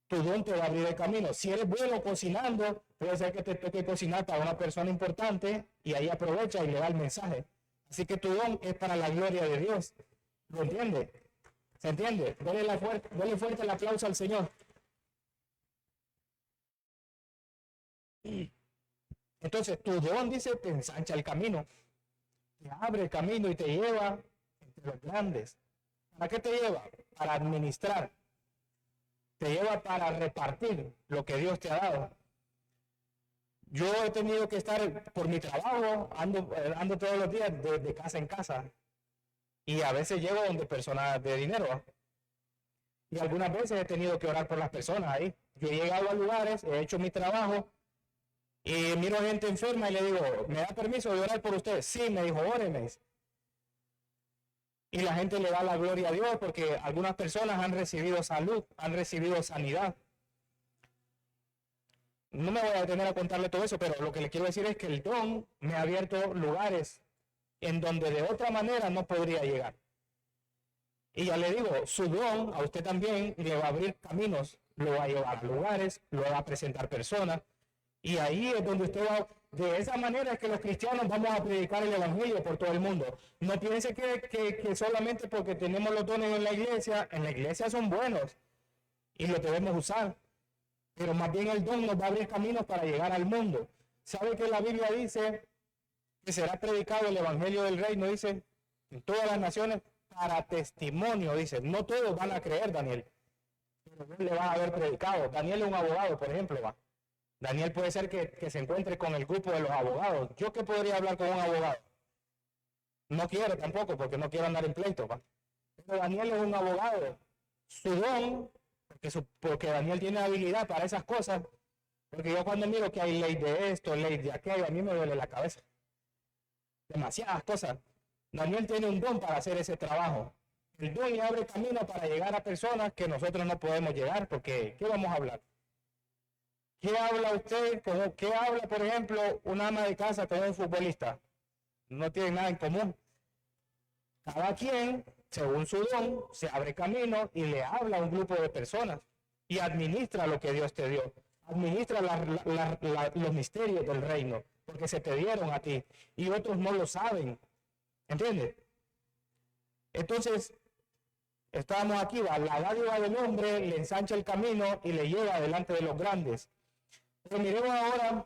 Speaker 1: Tu don te va a abrir el camino. Si eres bueno cocinando, puede ser que te toque cocinar para una persona importante y ahí aprovecha y le da el mensaje. Así que tu don es para la gloria de Dios. ¿Lo entiende? ¿Se entiende? Dale fuerte el aplauso al Señor. Entonces, tu don, dice, te ensancha el camino. Te abre el camino y te lleva entre los grandes. ¿Para qué te lleva? Para administrar. Te lleva para repartir lo que Dios te ha dado. Yo he tenido que estar por mi trabajo, ando todos los días de casa en casa. Y a veces llego donde personas de dinero. Y algunas veces he tenido que orar por las personas ahí. Yo he llegado a lugares, he hecho mi trabajo y miro a gente enferma y le digo, ¿me da permiso de orar por usted? Sí, me dijo, óreme. Y la gente le da la gloria a Dios porque algunas personas han recibido salud, han recibido sanidad. No me voy a detener a contarle todo eso, pero lo que le quiero decir es que el don me ha abierto lugares en donde de otra manera no podría llegar. Y ya le digo, su don a usted también le va a abrir caminos, lo va a llevar a lugares, lo va a presentar personas. Y ahí es donde usted va, de esa manera es que los cristianos vamos a predicar el evangelio por todo el mundo. No piense que solamente porque tenemos los dones en la iglesia son buenos y los debemos usar. Pero más bien el don nos va a abrir caminos para llegar al mundo. ¿Sabe que la Biblia dice que será predicado el evangelio del reino? Dice en todas las naciones para testimonio, dice. No todos van a creer, Daniel, pero no le van a haber predicado. Daniel es un abogado, por ejemplo, va. Daniel puede ser que se encuentre con el grupo de los abogados. ¿Yo qué podría hablar con un abogado? No quiero tampoco, porque no quiero andar en pleito, va. Pero Daniel es un abogado. Su don, porque Daniel tiene habilidad para esas cosas, porque yo cuando miro que hay ley de esto, ley de aquello, a mí me duele la cabeza. Demasiadas cosas. Daniel tiene un don para hacer ese trabajo. El don le abre camino para llegar a personas que nosotros no podemos llegar, porque ¿qué vamos a hablar? ¿Qué habla usted? ¿Qué habla, por ejemplo, una ama de casa con un futbolista? No tienen nada en común. Cada quien, según su don, se abre camino y le habla a un grupo de personas y administra lo que Dios te dio. Administra los misterios del reino, porque se te dieron a ti y otros no lo saben. ¿Entiendes? Entonces, estábamos aquí, la dádiva del hombre le ensancha el camino y le lleva delante de los grandes. Pero miremos ahora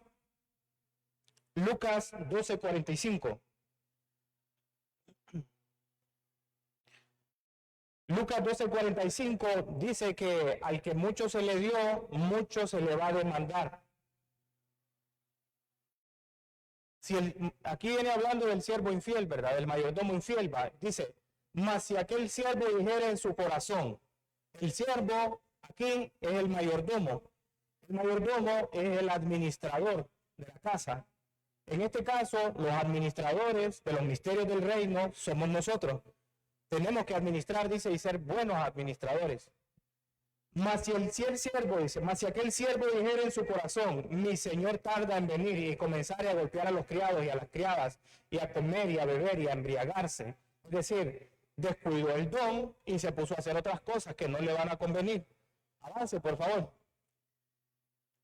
Speaker 1: Lucas 12:45. Lucas 12:45 dice que al que mucho se le dio, mucho se le va a demandar. Aquí viene hablando del siervo infiel, ¿verdad? Del mayordomo infiel, ¿va? Dice, mas si aquel siervo dijera en su corazón, el siervo aquí es el mayordomo. El mayordomo es el administrador de la casa. En este caso, los administradores de los misterios del reino somos nosotros. Tenemos que administrar, dice, y ser buenos administradores. Mas si el siervo dice, mas si aquel siervo dijera en su corazón, mi señor tarda en venir, y comenzara a golpear a los criados y a las criadas, y a comer y a beber y a embriagarse, es decir, descuidó el don y se puso a hacer otras cosas que no le van a convenir. Avance, por favor.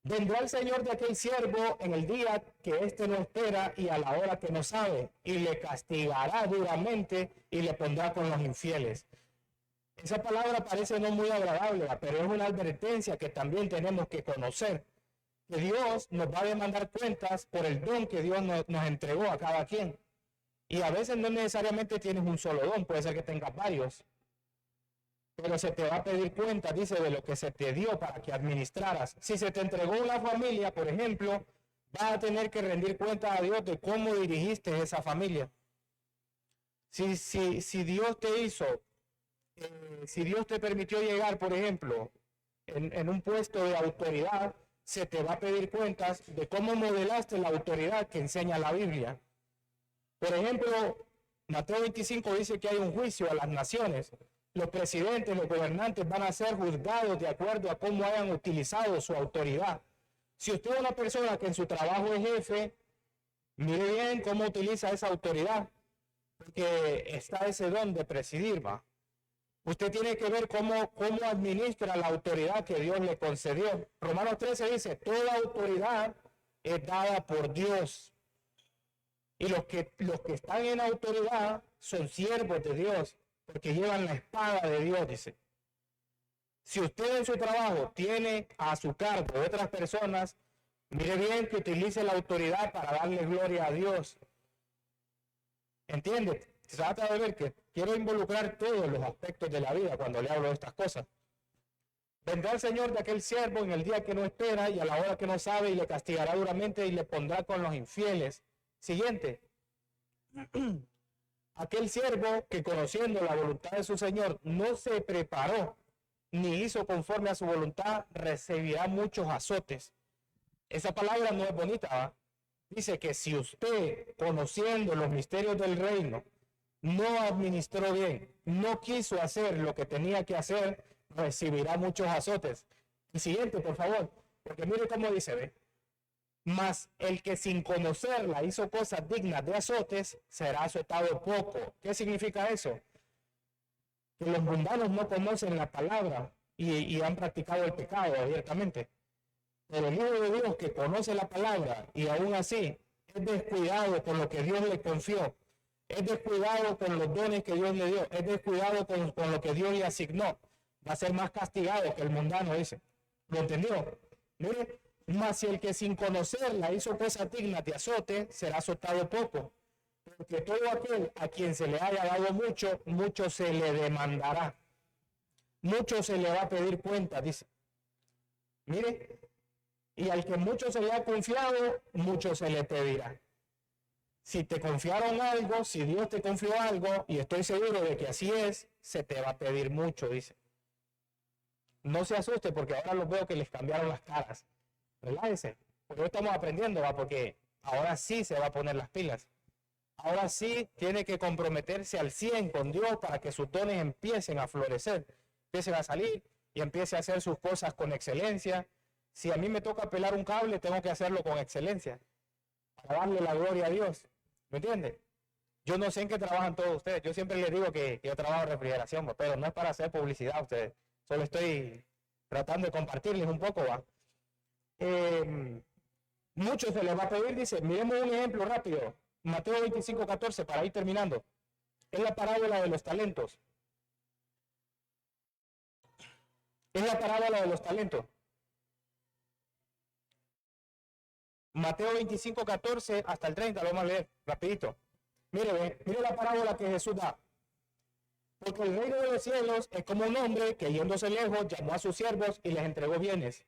Speaker 1: Vendrá el señor de aquel siervo en el día que éste no espera y a la hora que no sabe, y le castigará duramente y le pondrá con los infieles. Esa palabra parece no muy agradable, pero es una advertencia que también tenemos que conocer. Que Dios nos va a demandar cuentas por el don que Dios nos entregó a cada quien. Y a veces no necesariamente tienes un solo don, puede ser que tengas varios. Pero se te va a pedir cuenta, dice, de lo que se te dio para que administraras. Si se te entregó una familia, por ejemplo, vas a tener que rendir cuenta a Dios de cómo dirigiste esa familia. Si Dios te hizo, si Dios te permitió llegar, por ejemplo, en un puesto de autoridad, se te va a pedir cuentas de cómo modelaste la autoridad que enseña la Biblia. Por ejemplo, Mateo 25 dice que hay un juicio a las naciones. Los presidentes, los gobernantes van a ser juzgados de acuerdo a cómo hayan utilizado su autoridad. Si usted es una persona que en su trabajo es jefe, mire bien cómo utiliza esa autoridad, porque está ese don de presidir, ¿va? Usted tiene que ver cómo administra la autoridad que Dios le concedió. Romanos 13 dice, toda autoridad es dada por Dios. Y los que están en autoridad son siervos de Dios, porque llevan la espada de Dios, dice. Si usted en su trabajo tiene a su cargo otras personas, mire bien que utilice la autoridad para darle gloria a Dios. ¿Entiende? Se trata de ver que quiero involucrar todos los aspectos de la vida cuando le hablo de estas cosas. Vendrá el Señor de aquel siervo en el día que no espera y a la hora que no sabe y le castigará duramente y le pondrá con los infieles. Siguiente. Aquel siervo que conociendo la voluntad de su Señor no se preparó ni hizo conforme a su voluntad, recibirá muchos azotes. Esa palabra no es bonita, ¿va? Dice que si usted, conociendo los misterios del reino, no administró bien, no quiso hacer lo que tenía que hacer, recibirá muchos azotes. El siguiente, por favor, porque mire cómo dice, ¿ve? Mas el que sin conocerla hizo cosas dignas de azotes, será azotado poco. ¿Qué significa eso? Que los mundanos no conocen la palabra y han practicado el pecado abiertamente. Pero el Hijo de Dios que conoce la palabra y aún así es descuidado con lo que Dios le confió, es descuidado con los dones que Dios le dio, es descuidado con lo que Dios le asignó, va a ser más castigado que el mundano, dice. ¿Lo entendió? Mire, mas si el que sin conocerla hizo cosas dignas de azote, será azotado poco. porque todo aquel a quien se le haya dado mucho, mucho se le demandará. Mucho se le va a pedir cuenta, dice. Mire, y al que mucho se le ha confiado, mucho se le pedirá. Si te confiaron algo, si Dios te confió algo, y estoy seguro de que así es, se te va a pedir mucho, dice. No se asuste porque ahora los veo que les cambiaron las caras. Relájese, porque hoy estamos aprendiendo, ¿va? Porque ahora sí se va a poner las pilas. Ahora sí tiene que comprometerse al 100 con Dios para que sus dones empiecen a florecer, empiecen a salir y empiece a hacer sus cosas con excelencia. Si a mí me toca pelar un cable, tengo que hacerlo con excelencia, para darle la gloria a Dios. ¿Me entiende? Yo no sé en qué trabajan todos ustedes. Yo siempre les digo que yo trabajo en refrigeración, pero no es para hacer publicidad a ustedes. Solo estoy tratando de compartirles un poco, ¿va? Mucho se les va a pedir, dice. Miremos un ejemplo rápido. Mateo 25:14, para ir terminando. Es la parábola de los talentos. Es la parábola de los talentos. Mateo 25:14 hasta el 30, lo vamos a leer rapidito. Mire la parábola que Jesús da. Porque el reino de los cielos es como un hombre que yéndose lejos llamó a sus siervos y les entregó bienes.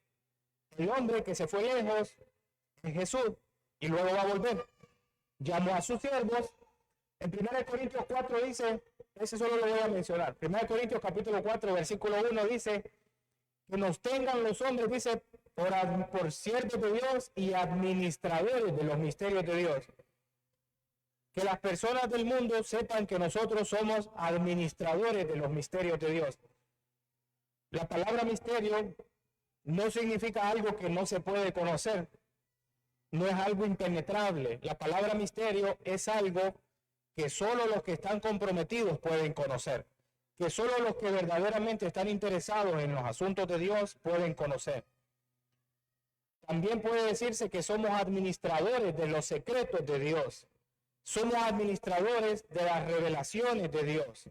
Speaker 1: El hombre que se fue lejos es Jesús y luego va a volver. Llamó a sus siervos. En 1 Corintios 4 dice, ese solo lo voy a mencionar. 1 Corintios capítulo 4 versículo 1 dice que nos tengan los hombres, dice, por siervos de Dios y administradores de los misterios de Dios. Que las personas del mundo sepan que nosotros somos administradores de los misterios de Dios. La palabra misterio no significa algo que no se puede conocer, no es algo impenetrable. La palabra misterio es algo que solo los que están comprometidos pueden conocer, que solo los que verdaderamente están interesados en los asuntos de Dios pueden conocer. También puede decirse que somos administradores de los secretos de Dios. Somos administradores de las revelaciones de Dios.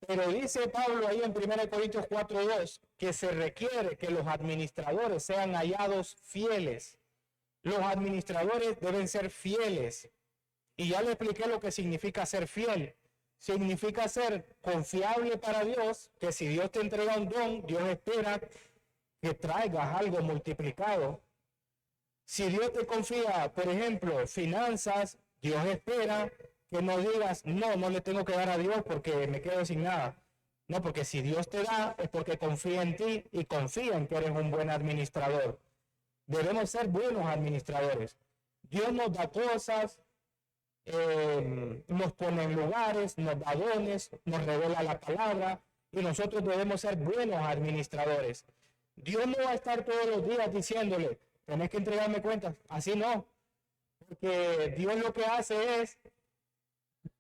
Speaker 1: Pero dice Pablo ahí en 1 Corintios 4:2 que se requiere que los administradores sean hallados fieles. Los administradores deben ser fieles. Y ya le expliqué lo que significa ser fiel. Significa ser confiable para Dios, que si Dios te entrega un don, Dios espera que traigas algo multiplicado. Si Dios te confía, por ejemplo, finanzas, Dios espera que no digas, no le tengo que dar a Dios porque me quedo sin nada. No, porque si Dios te da es porque confía en ti y confía en que eres un buen administrador. Debemos ser buenos administradores. Dios nos da cosas, nos pone en lugares, nos da dones, nos revela la palabra y nosotros debemos ser buenos administradores. Dios no va a estar todos los días diciéndole, tenés que entregarme cuentas. Así no. Porque Dios lo que hace es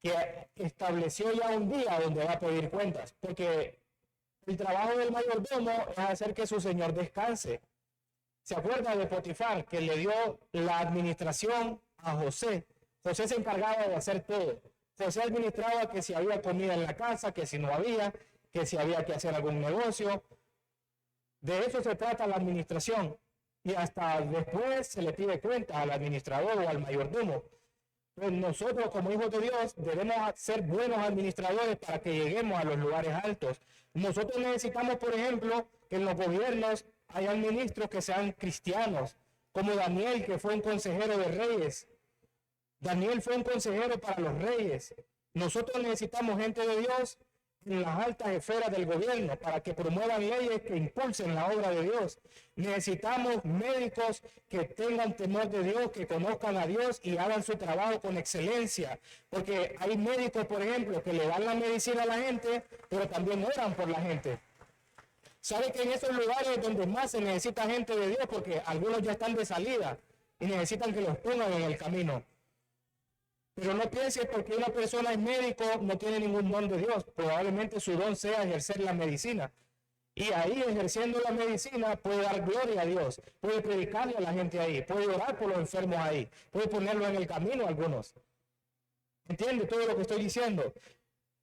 Speaker 1: que estableció ya un día donde va a pedir cuentas. Porque el trabajo del mayordomo es hacer que su señor descanse. ¿Se acuerda de Potifar que le dio la administración a José? José se encargaba de hacer todo. José administraba que si había comida en la casa, que si no había, que si había que hacer algún negocio. De eso se trata la administración. Y hasta después se le pide cuenta al administrador o al mayordomo. Pues nosotros como hijos de Dios debemos ser buenos administradores para que lleguemos a los lugares altos. Nosotros necesitamos, por ejemplo, que en los gobiernos hayan ministros que sean cristianos, como Daniel, que fue un consejero de reyes. Daniel fue un consejero para los reyes. Nosotros necesitamos gente de Dios en las altas esferas del gobierno para que promuevan leyes que impulsen la obra de Dios. Necesitamos médicos que tengan temor de Dios, que conozcan a Dios y hagan su trabajo con excelencia. Porque hay médicos, por ejemplo, que le dan la medicina a la gente, pero también oran por la gente. ¿Sabe que en esos lugares donde más se necesita gente de Dios, porque algunos ya están de salida y necesitan que los pongan en el camino? Pero no piense porque una persona es médico, no tiene ningún don de Dios. Probablemente su don sea ejercer la medicina. Y ahí, ejerciendo la medicina, puede dar gloria a Dios. Puede predicarle a la gente ahí. Puede orar por los enfermos ahí. Puede ponerlo en el camino a algunos. ¿Entiende todo lo que estoy diciendo?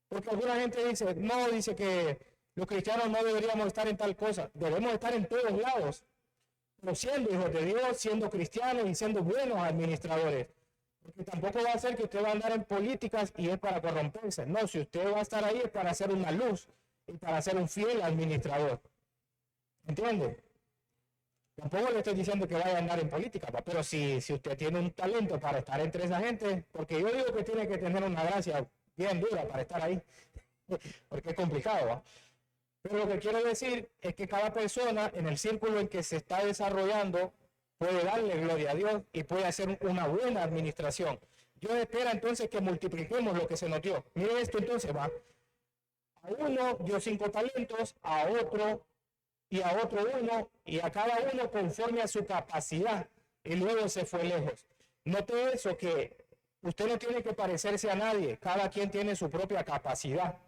Speaker 1: Porque alguna gente dice, no, dice que los cristianos no deberíamos estar en tal cosa. Debemos estar en todos lados. Pero siendo hijos de Dios, siendo cristianos y siendo buenos administradores. Porque tampoco va a ser que usted va a andar en políticas y es para corromperse. No, si usted va a estar ahí es para hacer una luz y para ser un fiel administrador. ¿Entiende? Tampoco le estoy diciendo que vaya a andar en política, pero si usted tiene un talento para estar entre esa gente, porque yo digo que tiene que tener una gracia bien dura para estar ahí, porque es complicado, ¿va? Pero lo que quiero decir es que cada persona en el círculo en que se está desarrollando puede darle gloria a Dios y puede hacer una buena administración. Dios espera entonces que multipliquemos lo que se nos dio. Mire esto entonces, va. A uno dio 5 talentos, a otro y a otro 1, y a cada uno conforme a su capacidad, y luego se fue lejos. Note eso, que usted no tiene que parecerse a nadie, cada quien tiene su propia capacidad.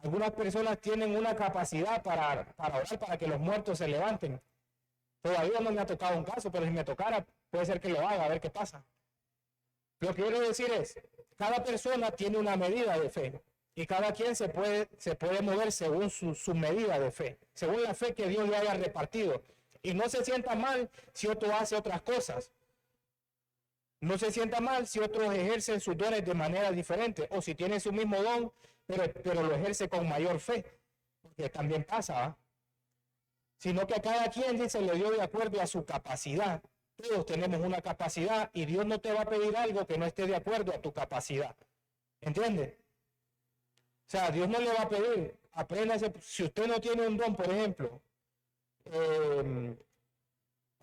Speaker 1: Algunas personas tienen una capacidad para orar para que los muertos se levanten. Todavía no me ha tocado un caso, pero si me tocara, puede ser que lo haga, a ver qué pasa. Lo que quiero decir es, cada persona tiene una medida de fe. Y cada quien se puede mover según su medida de fe, según la fe que Dios le haya repartido. Y no se sienta mal si otro hace otras cosas. No se sienta mal si otros ejercen sus dones de manera diferente, o si tienen su mismo don, pero lo ejerce con mayor fe, porque también pasa, ¿eh? Sino que a cada quien, dice, le dio de acuerdo a su capacidad. Todos tenemos una capacidad y Dios no te va a pedir algo que no esté de acuerdo a tu capacidad. ¿Entiendes? O sea, Dios no le va a pedir, apréndase, si usted no tiene un don, por ejemplo,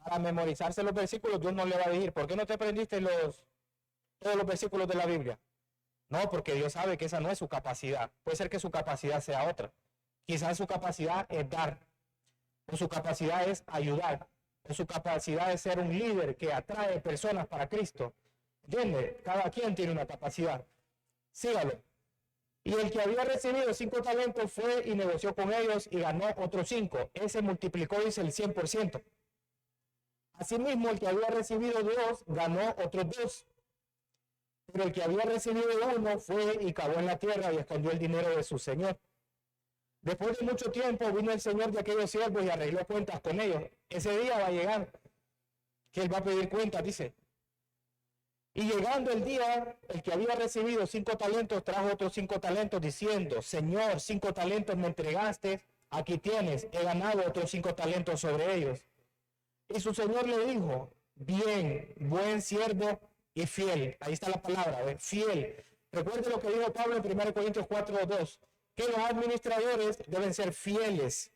Speaker 1: para memorizarse los versículos, Dios no le va a decir, ¿por qué no te aprendiste todos los versículos de la Biblia? No, porque Dios sabe que esa no es su capacidad. Puede ser que su capacidad sea otra. Quizás su capacidad es dar, o su capacidad es ayudar, o su capacidad es ser un líder que atrae personas para Cristo. ¿Entiende? Cada quien tiene una capacidad. Sígalo. Y el que había recibido 5 talentos fue y negoció con ellos y ganó otros 5. Ese multiplicó, dice, el 100%. Asimismo, el que había recibido 2 ganó otros 2. Pero el que había recibido 1 fue y cavó en la tierra y escondió el dinero de su señor. Después de mucho tiempo vino el señor de aquellos siervos y arregló cuentas con ellos. Ese día va a llegar que él va a pedir cuentas, dice. Y llegando el día, el que había recibido 5 talentos trajo otros 5 talentos diciendo, Señor, 5 talentos me entregaste, aquí tienes, he ganado otros 5 talentos sobre ellos. Y su señor le dijo, bien, buen siervo y fiel. Ahí está la palabra, fiel. Recuerde lo que dijo Pablo en 1 Corintios 4:2, que los administradores deben ser fieles.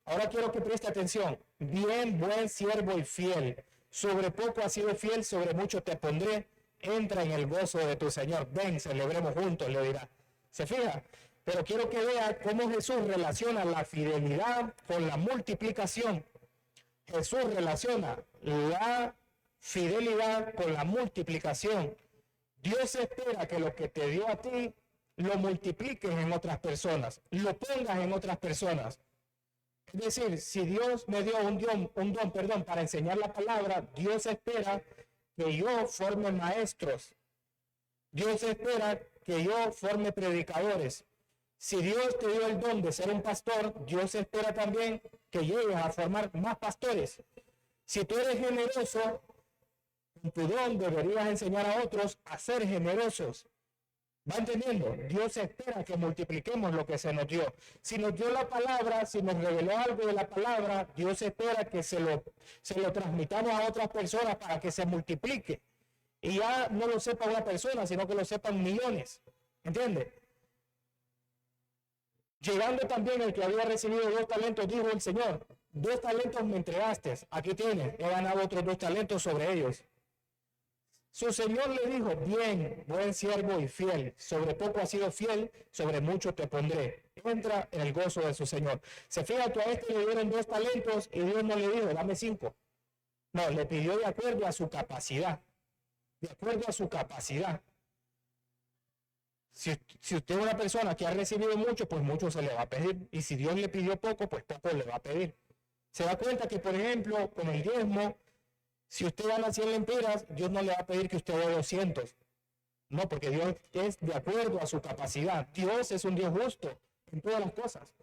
Speaker 1: Ahora quiero que preste atención. Bien, buen siervo y fiel. Sobre poco has sido fiel, sobre mucho te pondré. Entra en el gozo de tu Señor. Ven, celebremos juntos, le dirá. ¿Se fija? Pero quiero que vea cómo Jesús relaciona la fidelidad con la multiplicación. Jesús relaciona la fidelidad con la multiplicación. Dios espera que lo que te dio a ti lo multipliques en otras personas, lo pongas en otras personas. Es decir, si Dios me dio un don, para enseñar la palabra, Dios espera que yo forme maestros. Dios espera que yo forme predicadores. Si Dios te dio el don de ser un pastor, Dios espera también que llegues a formar más pastores. Si tú eres generoso, con tu don deberías enseñar a otros a ser generosos. ¿Va entendiendo? Dios espera que multipliquemos lo que se nos dio. Si nos dio la palabra, si nos reveló algo de la palabra, Dios espera que se lo transmitamos a otras personas para que se multiplique. Y ya no lo sepa una persona, sino que lo sepan millones. ¿Entiende? Llegando también el que había recibido 2 talentos, dijo el Señor, 2 talentos me entregaste, aquí tienes, he ganado otros 2 talentos sobre ellos. Su señor le dijo, bien, buen siervo y fiel, sobre poco has sido fiel, sobre mucho te pondré. Entra en el gozo de su señor. Se fija que a este le dieron 2 talentos y Dios no le dijo, dame 5. No, le pidió de acuerdo a su capacidad. De acuerdo a su capacidad. Si usted es una persona que ha recibido mucho, pues mucho se le va a pedir. Y si Dios le pidió poco, pues poco le va a pedir. Se da cuenta que, por ejemplo, con el diezmo, si usted gana 100 lempiras, Dios no le va a pedir que usted dé 200. No, porque Dios es de acuerdo a su capacidad. Dios es un Dios justo en todas las cosas.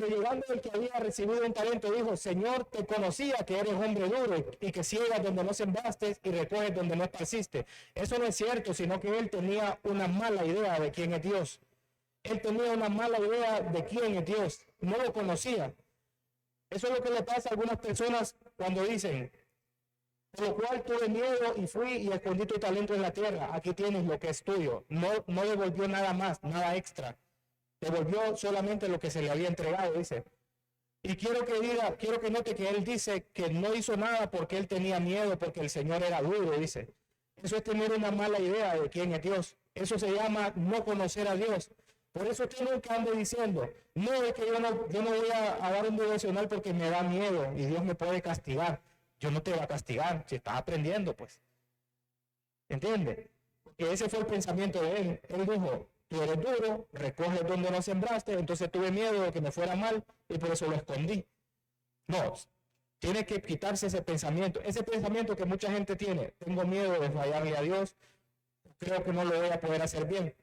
Speaker 1: Pero llegando el que había recibido un talento, dijo, Señor, te conocía que eres hombre duro y que ciegas donde no sembraste y recoges donde no esparciste. Eso no es cierto, sino que él tenía una mala idea de quién es Dios. Él tenía una mala idea de quién es Dios. No lo conocía. Eso es lo que le pasa a algunas personas cuando dicen, por lo cual tuve miedo y fui y escondí tu talento en la tierra. Aquí tienes lo que es tuyo. No devolvió nada más, nada extra. Devolvió solamente lo que se le había entregado, dice. Y quiero que note que él dice que no hizo nada porque él tenía miedo, porque el Señor era duro, dice. Eso es tener una mala idea de quién es Dios. Eso se llama no conocer a Dios. Por eso usted nunca ande diciendo, no, es que yo no voy a dar un devocional porque me da miedo y Dios me puede castigar. Yo no te voy a castigar, si estás aprendiendo, pues. ¿Entiende? Porque ese fue el pensamiento de él. Él dijo, tú eres duro, recoges donde no sembraste, entonces tuve miedo de que me fuera mal y por eso lo escondí. No, tiene que quitarse ese pensamiento que mucha gente tiene. Tengo miedo de fallarle a Dios, creo que no lo voy a poder hacer bien.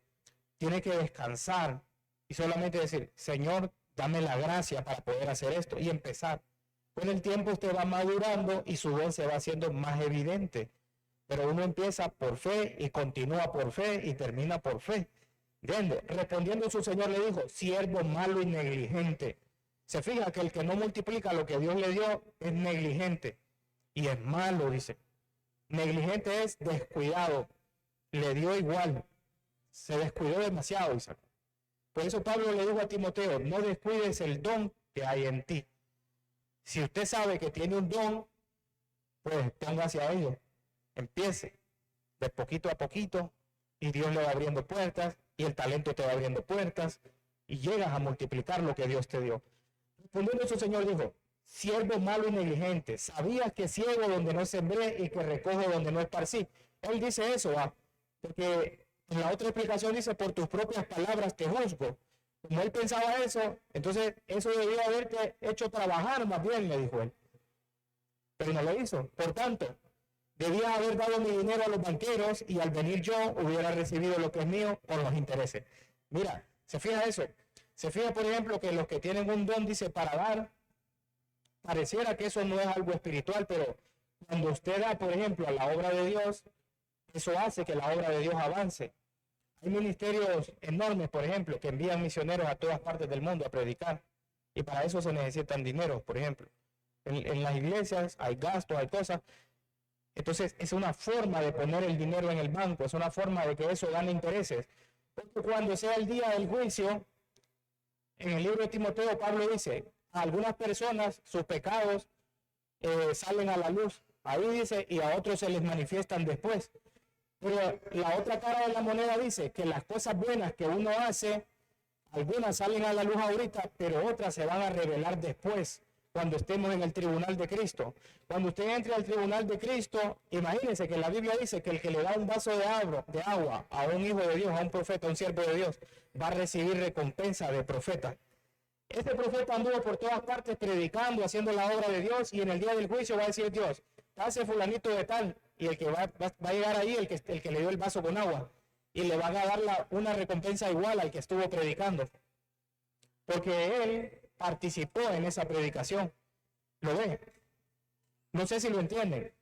Speaker 1: Tiene que descansar y solamente decir, Señor, dame la gracia para poder hacer esto y empezar. Con el tiempo usted va madurando y su voz se va haciendo más evidente. Pero uno empieza por fe y continúa por fe y termina por fe. ¿Entiende? Respondiendo su Señor le dijo, siervo malo y negligente. Se fija que el que no multiplica lo que Dios le dio es negligente y es malo, dice. Negligente es descuidado, le dio igual, se descuidó demasiado, Isaac. Por eso Pablo le dijo a Timoteo, no descuides el don que hay en ti. Si usted sabe que tiene un don, pues póngase a ello, empiece de poquito a poquito y Dios le va abriendo puertas y el talento te va abriendo puertas y llegas a multiplicar lo que Dios te dio. Respondiendo su Señor dijo, siervo malo y negligente, sabías que ciego donde no sembré y que recojo donde no esparcí. Él dice eso, ¿va? Porque en la otra explicación dice, por tus propias palabras te juzgo. Como él pensaba eso, entonces eso debía haberte hecho trabajar más bien, le dijo él. Pero no lo hizo. Por tanto, debía haber dado mi dinero a los banqueros y al venir yo hubiera recibido lo que es mío con los intereses. Mira, se fija eso. Se fija, por ejemplo, que los que tienen un don, dice, para dar, pareciera que eso no es algo espiritual, pero cuando usted da, por ejemplo, a la obra de Dios, eso hace que la obra de Dios avance. Hay ministerios enormes, por ejemplo, que envían misioneros a todas partes del mundo a predicar. Y para eso se necesitan dinero, por ejemplo. En las iglesias hay gastos, hay cosas. Entonces, es una forma de poner el dinero en el banco, es una forma de que eso gane intereses. Porque cuando sea el día del juicio, en el libro de Timoteo, Pablo dice, a algunas personas sus pecados salen a la luz. Ahí dice, y a otros se les manifiestan después. Pero la otra cara de la moneda dice que las cosas buenas que uno hace, algunas salen a la luz ahorita, pero otras se van a revelar después, cuando estemos en el tribunal de Cristo. Cuando usted entre al tribunal de Cristo, imagínense que la Biblia dice que el que le da un vaso de agua a un hijo de Dios, a un profeta, a un siervo de Dios, va a recibir recompensa de profeta. Este profeta anduvo por todas partes predicando, haciendo la obra de Dios, y en el día del juicio va a decir Dios, hace fulanito de tal, y el que va a llegar ahí, el que le dio el vaso con agua, y le van a dar una recompensa igual al que estuvo predicando, porque él participó en esa predicación. ¿Lo ve? No sé si lo entienden.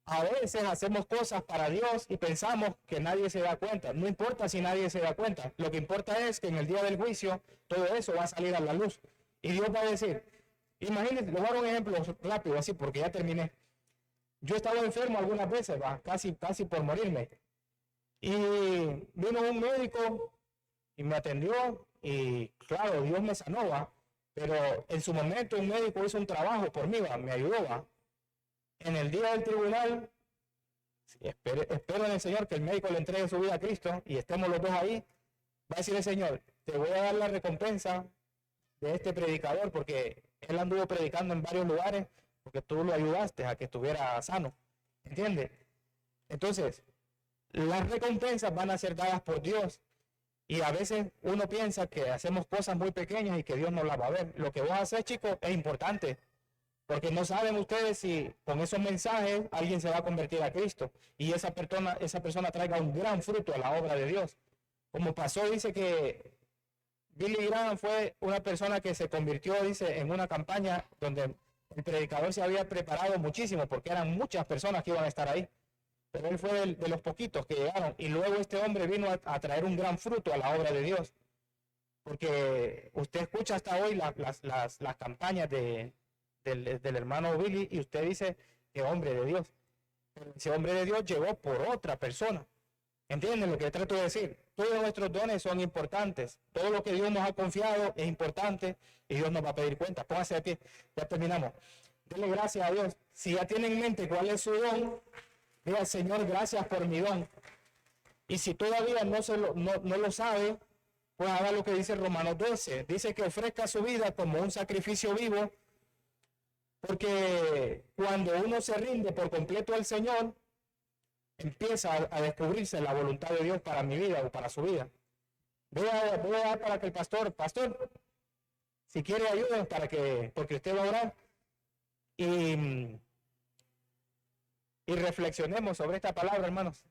Speaker 1: A veces hacemos cosas para Dios y pensamos que nadie se da cuenta. No importa si nadie se da cuenta. Lo que importa es que en el día del juicio todo eso va a salir a la luz. Y Dios va a decir, imagínense, le voy a dar un ejemplo rápido así porque ya terminé. Yo estaba enfermo algunas veces, casi por morirme. Y vino un médico y me atendió y claro, Dios me sanó, ¿va? Pero en su momento un médico hizo un trabajo por mí, ¿va? Me ayudó, ¿va? En el día del tribunal, espero en el Señor que el médico le entregue su vida a Cristo y estemos los dos ahí, va a decir el Señor, te voy a dar la recompensa de este predicador porque él anduvo predicando en varios lugares porque tú lo ayudaste a que estuviera sano, ¿entiendes? Entonces, las recompensas van a ser dadas por Dios y a veces uno piensa que hacemos cosas muy pequeñas y que Dios no las va a ver. Lo que vos haces, chicos, es importante. Porque no saben ustedes si con esos mensajes alguien se va a convertir a Cristo y esa persona traiga un gran fruto a la obra de Dios. Como pasó, dice que Billy Graham fue una persona que se convirtió, dice, en una campaña donde el predicador se había preparado muchísimo porque eran muchas personas que iban a estar ahí. Pero él fue de los poquitos que llegaron. Y luego este hombre vino a traer un gran fruto a la obra de Dios. Porque usted escucha hasta hoy las campañas del hermano Billy y usted dice que hombre de Dios. Pero ese hombre de Dios llegó por otra persona. ¿Entienden lo que trato de decir? Todos nuestros dones son importantes. Todo lo que Dios nos ha confiado es importante y Dios nos va a pedir cuenta. Póngase de pie. Ya terminamos. Denle gracias a Dios. Si ya tiene en mente cuál es su don, diga, Señor, gracias por mi don. Y si todavía no lo sabe, pues haga lo que dice Romanos 12. Dice que ofrezca su vida como un sacrificio vivo, porque cuando uno se rinde por completo al Señor, empieza a descubrirse la voluntad de Dios para mi vida o para su vida. Voy a dar para que el pastor, si quiere ayuda porque usted va a orar y reflexionemos sobre esta palabra, hermanos.